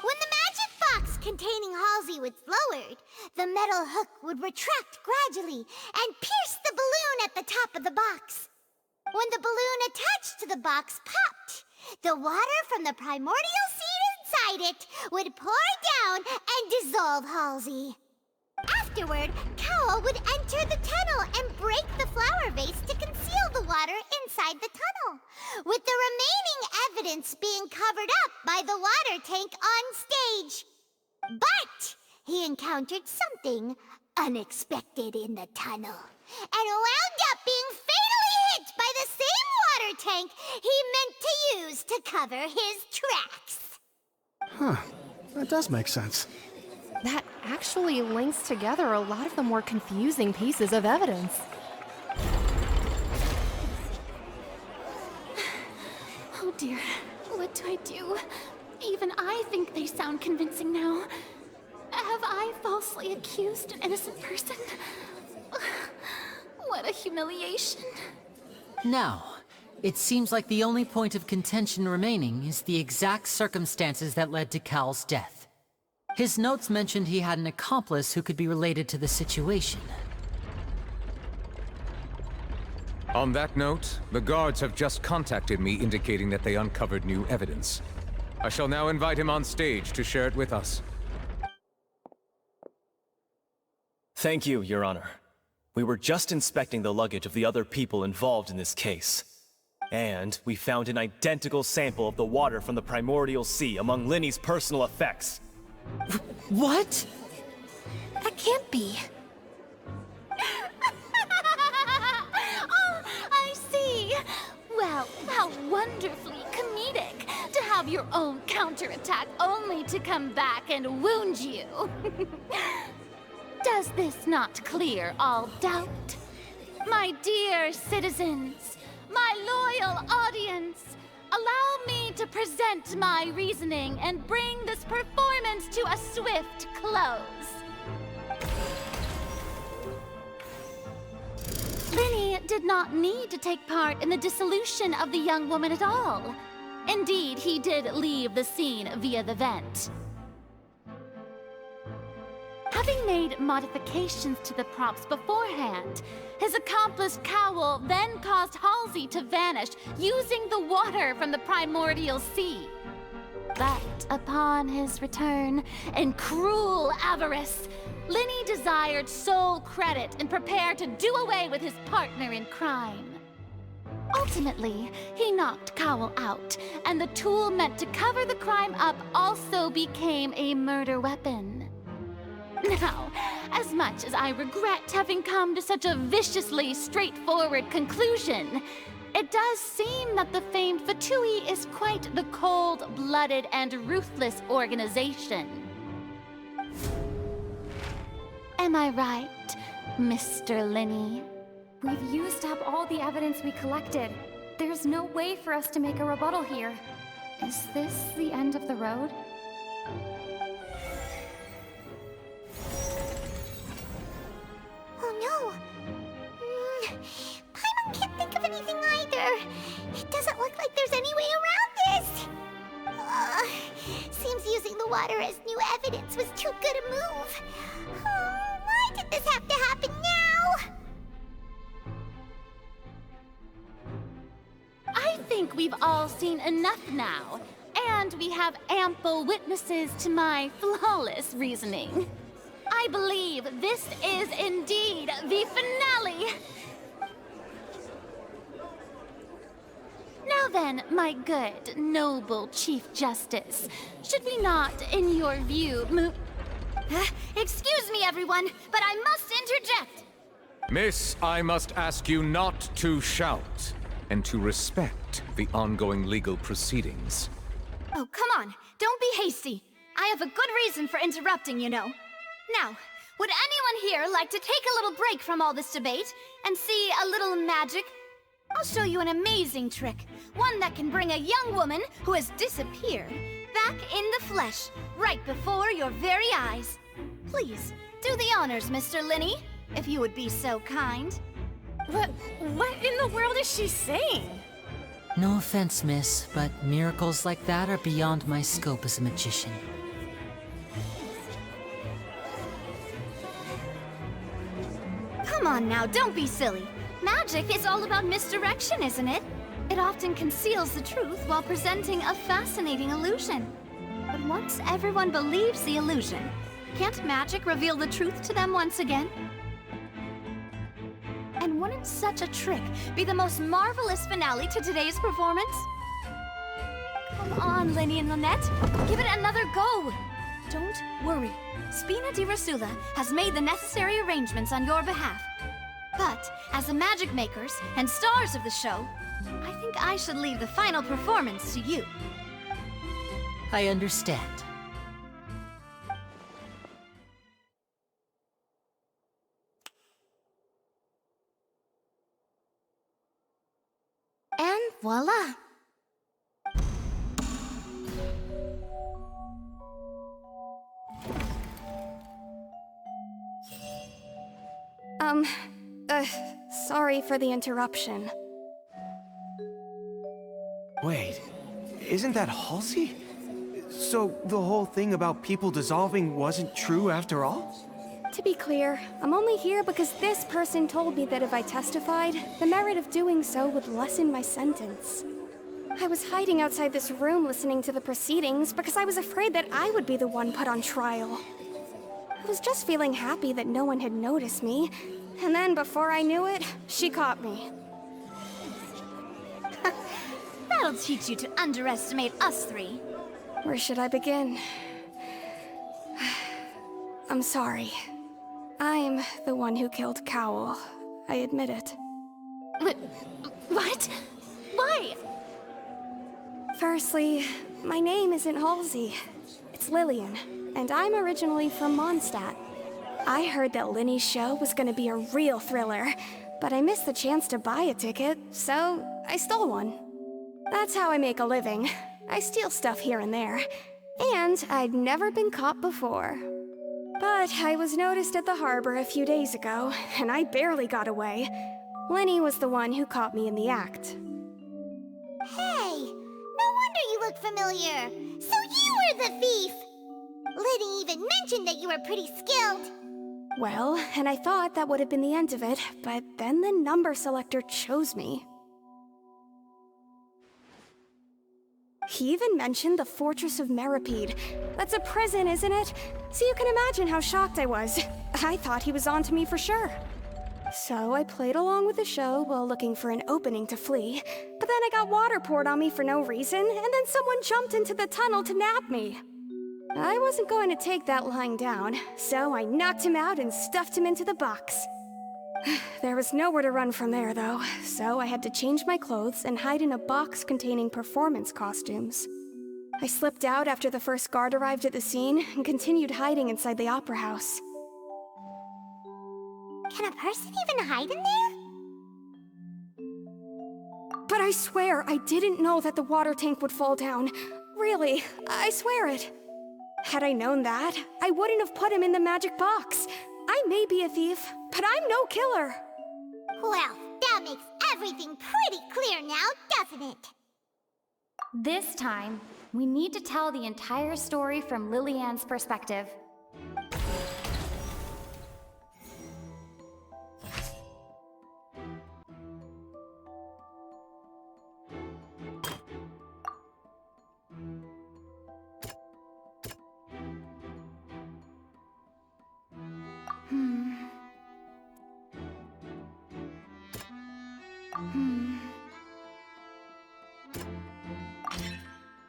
When the magic box containing Halsey was lowered, the metal hook would retract gradually and pierce the balloon at the top of the box. When the balloon attached to the box popped, the water from the primordial seed inside it would pour down and dissolve Halsey. Afterward, Cowl would enter the tunnel and break the flower vase to conceal the water inside the tunnel, with the remaining evidence being covered up by the water tank on stage. But he encountered something unexpected in the tunnel, and wound up being fatally hit by the same water tank he meant to use to cover his tracks. Huh. That does make sense. That actually links together a lot of the more confusing pieces of evidence. Oh dear, what do I do? Even I think they sound convincing now. Have I falsely accused an innocent person? What a humiliation. Now, it seems like the only point of contention remaining is the exact circumstances that led to Cowl's death. His notes mentioned he had an accomplice who could be related to the situation. On that note, the guards have just contacted me indicating that they uncovered new evidence. I shall now invite him on stage to share it with us. Thank you, Your Honor. We were just inspecting the luggage of the other people involved in this case. And we found an identical sample of the water from the primordial sea among Linny's personal effects. What? That can't be. Oh, I see. Well, how wonderfully comedic to have your own counterattack only to come back and wound you. Does this not clear all doubt? My dear citizens, my loyal audience, allow me to present my reasoning and bring this performance to a swift close. Linny did not need to take part in the dissolution of the young woman at all. Indeed, he did leave the scene via the vent. Having made modifications to the props beforehand. His accomplice Cowell then caused Halsey to vanish using the water from the primordial sea. But upon his return, in cruel avarice, Lenny desired sole credit and prepared to do away with his partner in crime. Ultimately, he knocked Cowell out, and the tool meant to cover the crime up also became a murder weapon. Now, as much as I regret having come to such a viciously straightforward conclusion, it does seem that the famed Fatui is quite the cold-blooded and ruthless organization. Am I right, Mr. Lenny? We've used up all the evidence we collected. There's no way for us to make a rebuttal here. Is this the end of the road? Oh no! Paimon can't think of anything either. It doesn't look like there's any way around this. Seems using the water as new evidence was too good a move. Why did this have to happen now? I think we've all seen enough now, and we have ample witnesses to my flawless reasoning. I believe this is indeed the finale. Now then, my good, noble Chief Justice, should we not, in your view, move... Excuse me, everyone, but I must interject. Miss, I must ask you not to shout, and to respect the ongoing legal proceedings. Oh, come on. Don't be hasty. I have a good reason for interrupting, you know. Now, would anyone here like to take a little break from all this debate and see a little magic? I'll show you an amazing trick. One that can bring a young woman who has disappeared back in the flesh, right before your very eyes. Please, do the honors, Mr. Lenny, if you would be so kind. What in the world is she saying? No offense, miss, but miracles like that are beyond my scope as a magician. Come on now, don't be silly. Magic is all about misdirection, isn't it? It often conceals the truth while presenting a fascinating illusion. But once everyone believes the illusion, can't magic reveal the truth to them once again? And wouldn't such a trick be the most marvelous finale to today's performance? Come on, Lenny and Lynette. Give it another go. Don't worry. Spina di Rasula has made the necessary arrangements on your behalf. But, as the magic makers and stars of the show, I think I should leave the final performance to you. I understand. And voila! Sorry for the interruption. Wait, isn't that Halsey? So the whole thing about people dissolving wasn't true after all? To be clear, I'm only here because this person told me that if I testified, the merit of doing so would lessen my sentence. I was hiding outside this room listening to the proceedings because I was afraid that I would be the one put on trial. I was just feeling happy that no one had noticed me, and then before I knew it, she caught me. That'll teach you to underestimate us three. Where should I begin? I'm sorry. I'm the one who killed Cowell. I admit it. What? Why? Firstly, my name isn't Halsey. It's Lillian, and I'm originally from Mondstadt. I heard that Lenny's show was gonna be a real thriller, but I missed the chance to buy a ticket, so I stole one. That's how I make a living. I steal stuff here and there. And I'd never been caught before. But I was noticed at the harbor a few days ago, and I barely got away. Lenny was the one who caught me in the act. Hey, no wonder you look familiar. So you were the thief! Lenny even mentioned that you were pretty skilled. Well, and I thought that would have been the end of it, but then the number selector chose me. He even mentioned the Fortress of Meripede. That's a prison, isn't it? So you can imagine how shocked I was. I thought he was on to me for sure. So I played along with the show while looking for an opening to flee, but then I got water poured on me for no reason, and then someone jumped into the tunnel to nab me. I wasn't going to take that lying down, so I knocked him out and stuffed him into the box. There was nowhere to run from there, though, so I had to change my clothes and hide in a box containing performance costumes. I slipped out after the first guard arrived at the scene and continued hiding inside the opera house. Can a person even hide in there? But I swear I didn't know that the water tank would fall down. Really, I swear it. Had I known that, I wouldn't have put him in the magic box. I may be a thief, but I'm no killer. Well, that makes everything pretty clear now, doesn't it? This time, we need to tell the entire story from Lillian's perspective.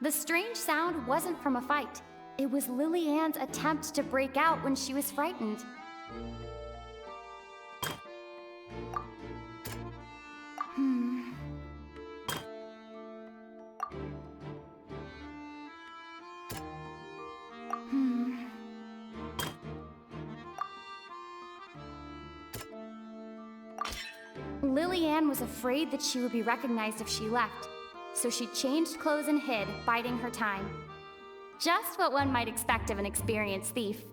The strange sound wasn't from a fight. It was Lillian's attempt to break out when she was frightened. Lillian was afraid that she would be recognized if she left, so she changed clothes and hid, biding her time. Just what one might expect of an experienced thief.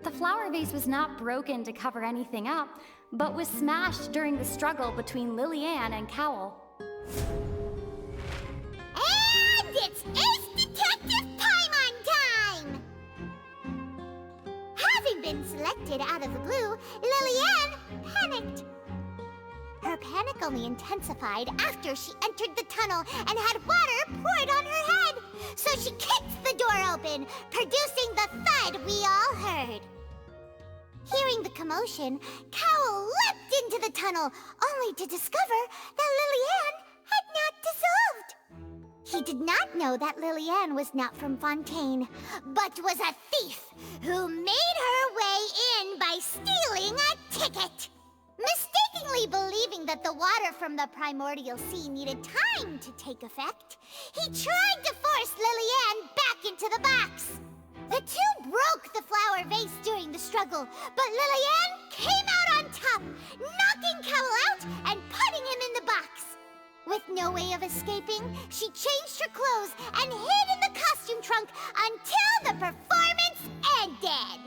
The flower vase was not broken to cover anything up, but was smashed during the struggle between Lillian and Cowell. And it's Ace Detective Paimon time! Having been selected out of the blue, Lillian panicked. Her panic only intensified after she entered the tunnel and had water poured on her head. So she kicked the door open, producing the thud we all heard. Hearing the commotion, Cowell leapt into the tunnel, only to discover that Lillian had not dissolved. He did not know that Lillian was not from Fontaine, but was a thief who made her way in by stealing a ticket. Mistakenly believing that the water from the primordial sea needed time to take effect, he tried to force Lillian back into the box. The two broke the flower vase during the struggle, but Lillian came out on top, knocking Cowell out and putting him in the box. With no way of escaping, she changed her clothes and hid in the costume trunk until the performance ended.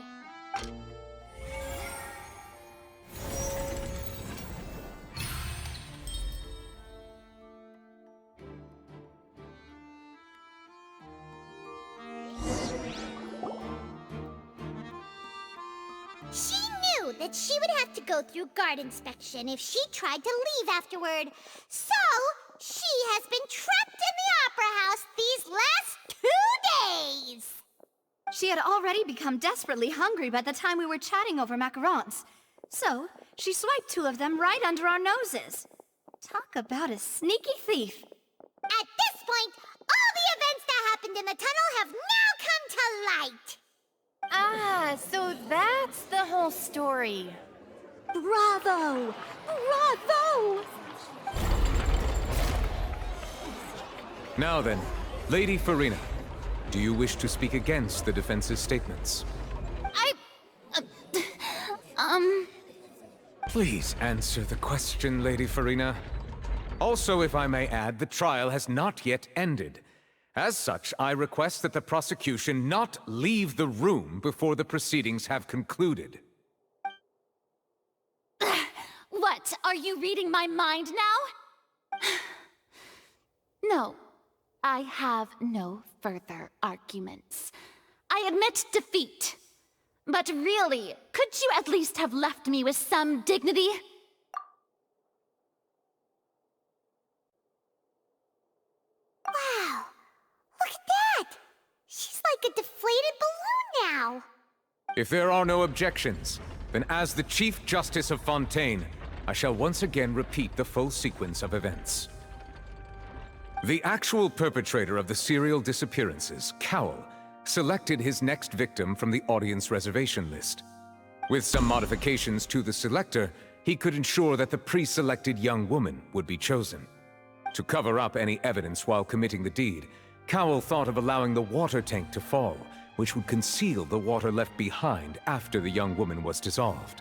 She knew that she would have to go through guard inspection if she tried to leave afterward. So, she has been trapped in the Opera House these last 2 days. She had already become desperately hungry by the time we were chatting over macarons. So, she swiped 2 of them right under our noses. Talk about a sneaky thief. At this point, all the events that happened in the tunnel have now come to light. Ah, so that's the whole story. Bravo! Bravo! Now then, Lady Farina, do you wish to speak against the defense's statements? Please answer the question, Lady Farina. Also, if I may add, the trial has not yet ended. As such, I request that the prosecution not leave the room before the proceedings have concluded. What? Are you reading my mind now? No, I have no further arguments. I admit defeat. But really, could you at least have left me with some dignity? Wow, look at that! She's like a deflated balloon now! If there are no objections, then as the Chief Justice of Fontaine, I shall once again repeat the full sequence of events. The actual perpetrator of the serial disappearances, Cowell, selected his next victim from the audience reservation list. With some modifications to the selector, he could ensure that the pre-selected young woman would be chosen. To cover up any evidence while committing the deed, Cowell thought of allowing the water tank to fall, which would conceal the water left behind after the young woman was dissolved.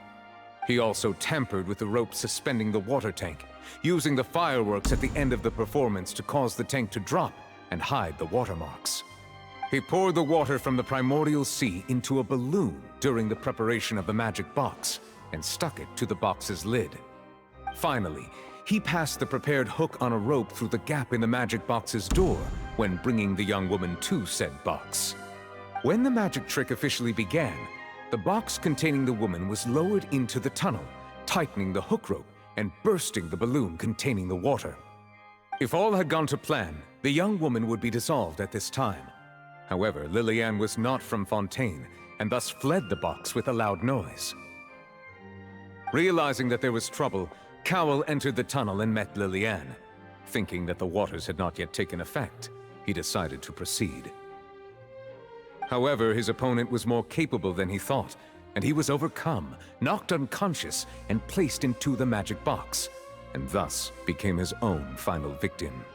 He also tampered with the rope suspending the water tank, using the fireworks at the end of the performance to cause the tank to drop and hide the watermarks. He poured the water from the primordial sea into a balloon during the preparation of the magic box and stuck it to the box's lid. Finally, he passed the prepared hook on a rope through the gap in the magic box's door when bringing the young woman to said box. When the magic trick officially began, the box containing the woman was lowered into the tunnel, tightening the hook rope and bursting the balloon containing the water. If all had gone to plan, the young woman would be dissolved at this time. However, Lillian was not from Fontaine, and thus fled the box with a loud noise. Realizing that there was trouble, Cowell entered the tunnel and met Lillian. Thinking that the waters had not yet taken effect, he decided to proceed. However, his opponent was more capable than he thought, and he was overcome, knocked unconscious, and placed into the magic box, and thus became his own final victim.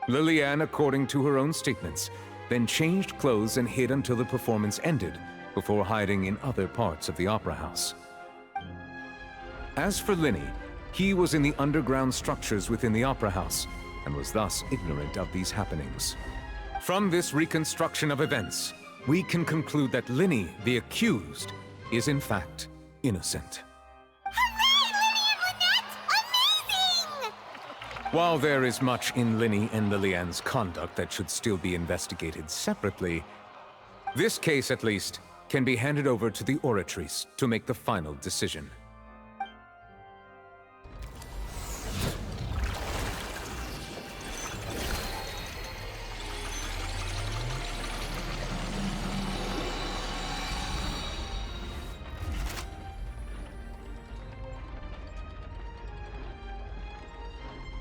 Lillian, according to her own statements, then changed clothes and hid until the performance ended, before hiding in other parts of the opera house. As for Linny, he was in the underground structures within the opera house, and was thus ignorant of these happenings. From this reconstruction of events, we can conclude that Linny, the accused, is in fact innocent. While there is much in Linny and Lillian's conduct that should still be investigated separately, this case, at least, can be handed over to the Oratrice to make the final decision.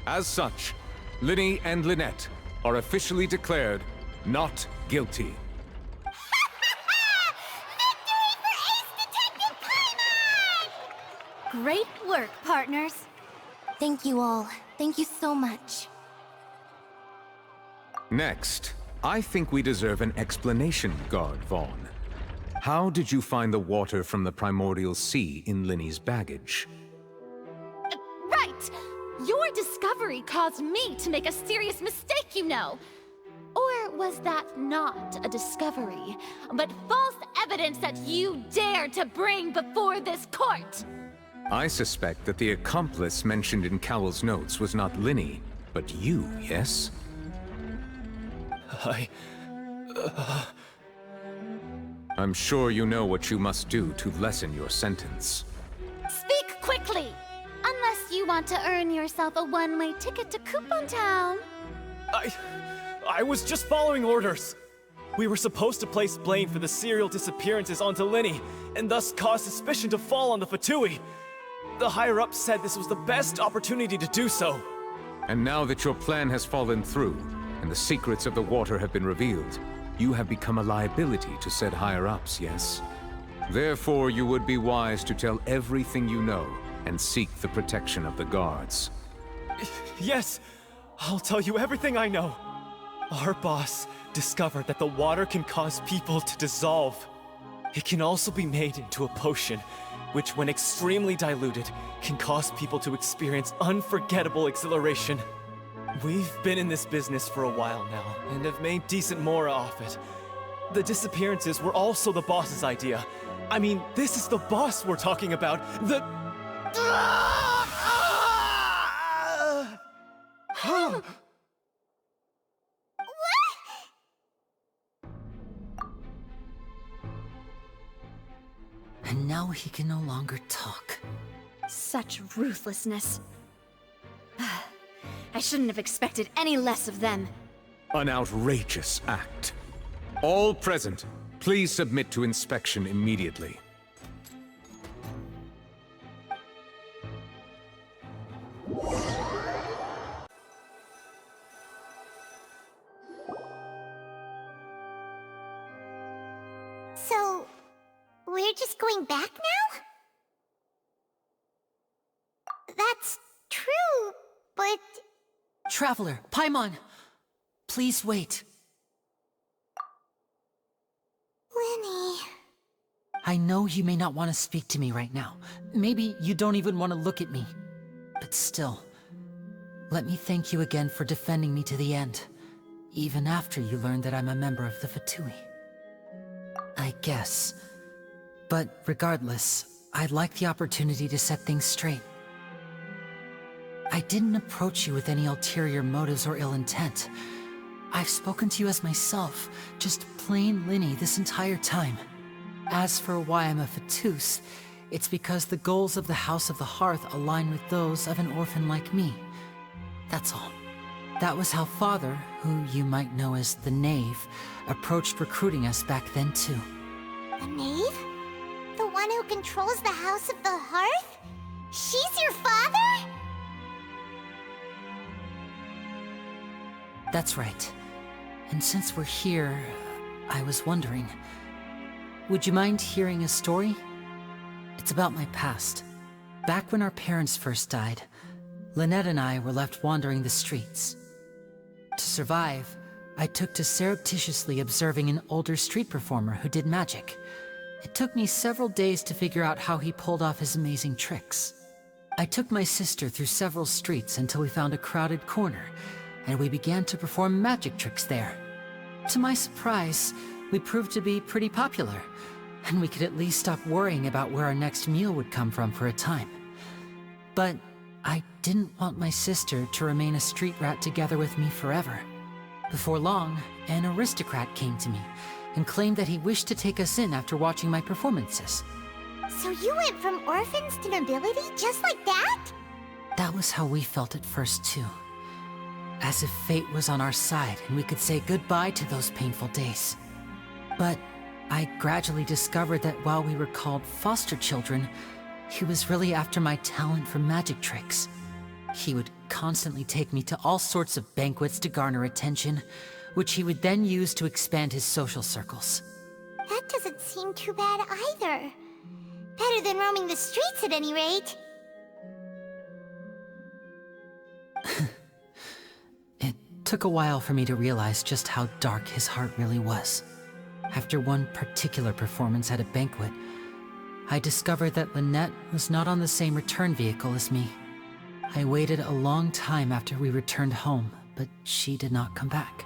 As such, Linny and Lynette are officially declared not guilty. Great work, partners. Thank you all. Thank you so much. Next, I think we deserve an explanation, Guard Vaughn. How did you find the water from the primordial sea in Linny's baggage? Right! Your discovery caused me to make a serious mistake, you know. Or was that not a discovery, but false evidence that you dared to bring before this court? I suspect that the accomplice mentioned in Cowell's notes was not Linny, but you, yes? I'm sure you know what you must do to lessen your sentence. Speak quickly! Unless you want to earn yourself a one-way ticket to Coupon Town. I was just following orders. We were supposed to place blame for the serial disappearances onto Linny, and thus cause suspicion to fall on the Fatui. The higher-ups said this was the best opportunity to do so. And now that your plan has fallen through, and the secrets of the water have been revealed, you have become a liability to said higher-ups, yes? Therefore, you would be wise to tell everything you know, and seek the protection of the guards. Yes, I'll tell you everything I know. Our boss discovered that the water can cause people to dissolve. It can also be made into a potion, which when extremely diluted, can cause people to experience unforgettable exhilaration. We've been in this business for a while now, and have made decent mora off it. The disappearances were also the boss's idea. I mean, this is the boss we're talking about. The... And now he can no longer talk. Such ruthlessness. I shouldn't have expected any less of them. An outrageous act. All present, please submit to inspection immediately. So, we're just going back now? That's true, but... Traveler, Paimon! Please wait. Lenny... I know you may not want to speak to me right now. Maybe you don't even want to look at me. But still, let me thank you again for defending me to the end, even after you learned that I'm a member of the Fatui. I guess. But regardless, I'd like the opportunity to set things straight. I didn't approach you with any ulterior motives or ill intent. I've spoken to you as myself, just plain Linny this entire time. As for why I'm a Fatus, it's because the goals of the House of the Hearth align with those of an orphan like me. That's all. That was how Father, who you might know as the Knave, approached recruiting us back then too. The Knave? The one who controls the House of the Hearth? She's your father? That's right. And since we're here, I was wondering, would you mind hearing a story? It's about my past. Back when our parents first died, Lynette and I were left wandering the streets. To survive, I took to surreptitiously observing an older street performer who did magic. It took me several days to figure out how he pulled off his amazing tricks. I took my sister through several streets until we found a crowded corner, and we began to perform magic tricks there. To my surprise, we proved to be pretty popular, and we could at least stop worrying about where our next meal would come from for a time. But I didn't want my sister to remain a street rat together with me forever. Before long, an aristocrat came to me and claimed that he wished to take us in after watching my performances. So you went from orphans to nobility just like that? That was how we felt at first too. As if fate was on our side and we could say goodbye to those painful days. But I gradually discovered that while we were called foster children, he was really after my talent for magic tricks. He would constantly take me to all sorts of banquets to garner attention, which he would then use to expand his social circles. That doesn't seem too bad either. Better than roaming the streets at any rate. It took a while for me to realize just how dark his heart really was. After one particular performance at a banquet, I discovered that Lynette was not on the same return vehicle as me. I waited a long time after we returned home, but she did not come back.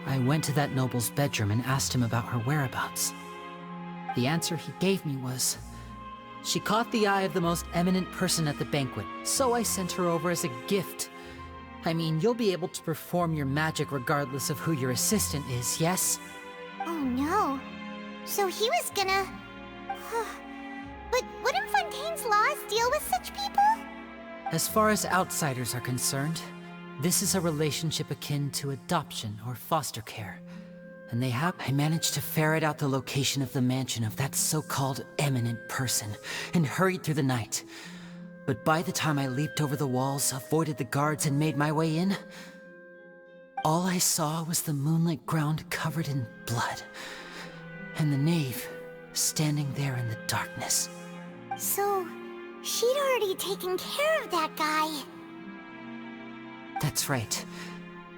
I went to that noble's bedroom and asked him about her whereabouts. The answer he gave me was, she caught the eye of the most eminent person at the banquet, so I sent her over as a gift. I mean, you'll be able to perform your magic regardless of who your assistant is, yes? Oh no. So he was gonna... But wouldn't Fontaine's laws deal with such people? As far as outsiders are concerned, this is a relationship akin to adoption or foster care. And I managed to ferret out the location of the mansion of that so-called eminent person and hurried through the night. But by the time I leaped over the walls, avoided the guards, and made my way in, all I saw was the moonlit ground covered in blood, and the knave standing there in the darkness. So, she'd already taken care of that guy. That's right.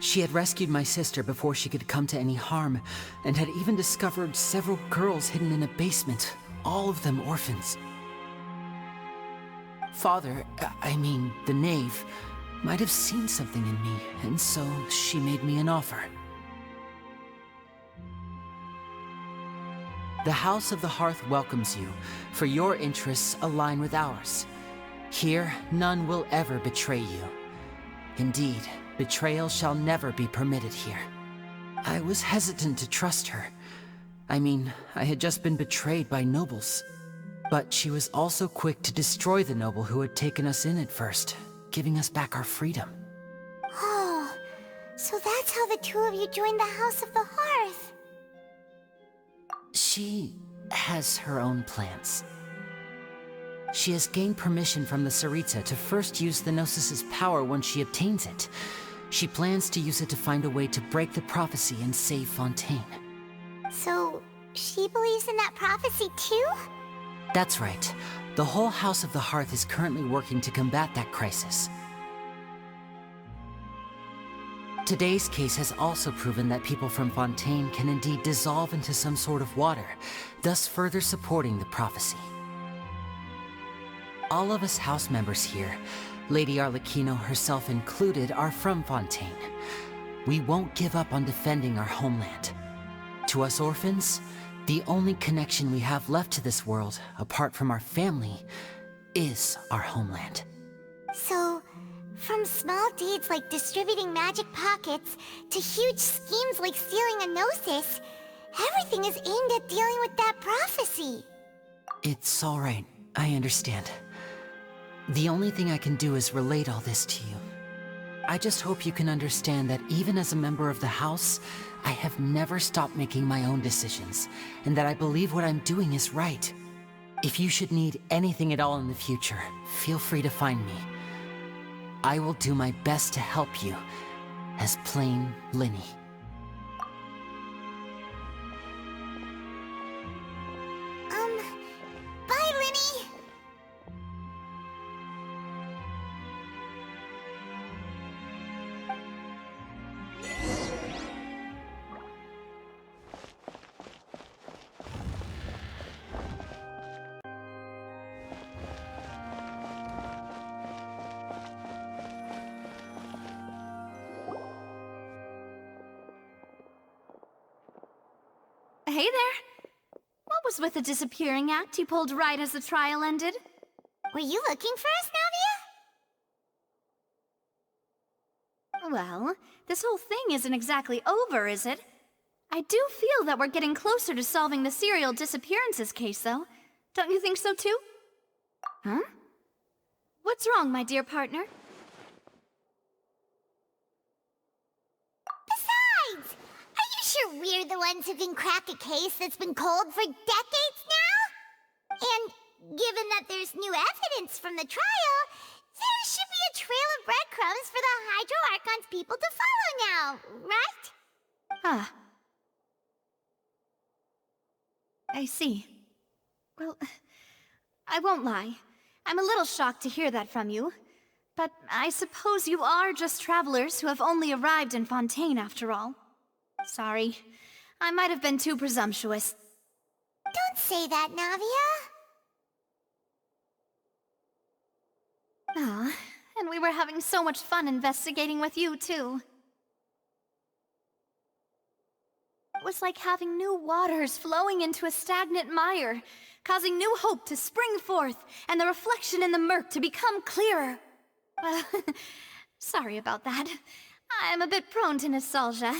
She had rescued my sister before she could come to any harm, and had even discovered several girls hidden in a basement, all of them orphans. Father, I mean, the knave, might have seen something in me, and so she made me an offer. The House of the Hearth welcomes you, for your interests align with ours. Here, none will ever betray you. Indeed, betrayal shall never be permitted here. I was hesitant to trust her. I mean, I had just been betrayed by nobles. But she was also quick to destroy the noble who had taken us in at first, giving us back our freedom. Oh, so that's how the two of you joined the House of the Hearth. She has her own plans. She has gained permission from the Tsaritsa to first use the Gnosis' power once she obtains it. She plans to use it to find a way to break the prophecy and save Fontaine. So, she believes in that prophecy too? That's right. The whole House of the Hearth is currently working to combat that crisis. Today's case has also proven that people from Fontaine can indeed dissolve into some sort of water, thus further supporting the prophecy. All of us house members here, Lady Arlecchino herself included, are from Fontaine. We won't give up on defending our homeland. To us orphans, the only connection we have left to this world, apart from our family, is our homeland. So, from small deeds like distributing magic pockets, to huge schemes like stealing a Gnosis, everything is aimed at dealing with that prophecy. It's all right. I understand. The only thing I can do is relate all this to you. I just hope you can understand that even as a member of the House, I have never stopped making my own decisions, and that I believe what I'm doing is right. If you should need anything at all in the future, feel free to find me. I will do my best to help you, as plain Linny. Bye, Linny! Hey there! What was with the disappearing act you pulled right as the trial ended? Were you looking for us, Navia? Well, this whole thing isn't exactly over, is it? I do feel that we're getting closer to solving the serial disappearances case, though. Don't you think so, too? Huh? What's wrong, my dear partner? Besides, are you sure we're the ones who can crack a case that's been cold for decades now? And given that there's new evidence from the trial, there should be a trail of breadcrumbs for the Hydro Archon's people to follow now, right? Ah. I see. Well, I won't lie. I'm a little shocked to hear that from you. But I suppose you are just travelers who have only arrived in Fontaine after all. Sorry. I might have been too presumptuous. Don't say that, Navia. Ah, and we were having so much fun investigating with you, too. It was like having new waters flowing into a stagnant mire, causing new hope to spring forth, and the reflection in the murk to become clearer. Sorry about that. I'm a bit prone to nostalgia.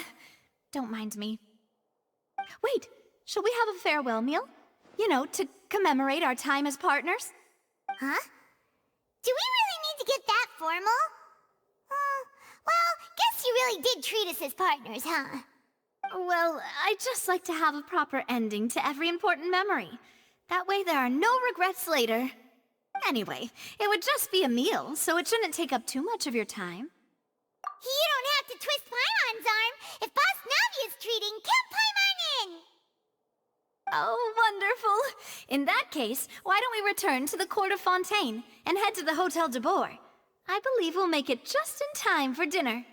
Don't mind me. Wait, shall we have a farewell meal? You know, to commemorate our time as partners? Huh? Do we really need to get that formal? Well, guess you really did treat us as partners, huh? Well, I'd just like to have a proper ending to every important memory. That way there are no regrets later. Anyway, it would just be a meal, so it shouldn't take up too much of your time. You don't have to twist Paimon's arm. If Boss Navia's treating, count Paimon in! Oh, wonderful! In that case, why don't we return to the Court of Fontaine and head to the Hotel de Boer? I believe we'll make it just in time for dinner.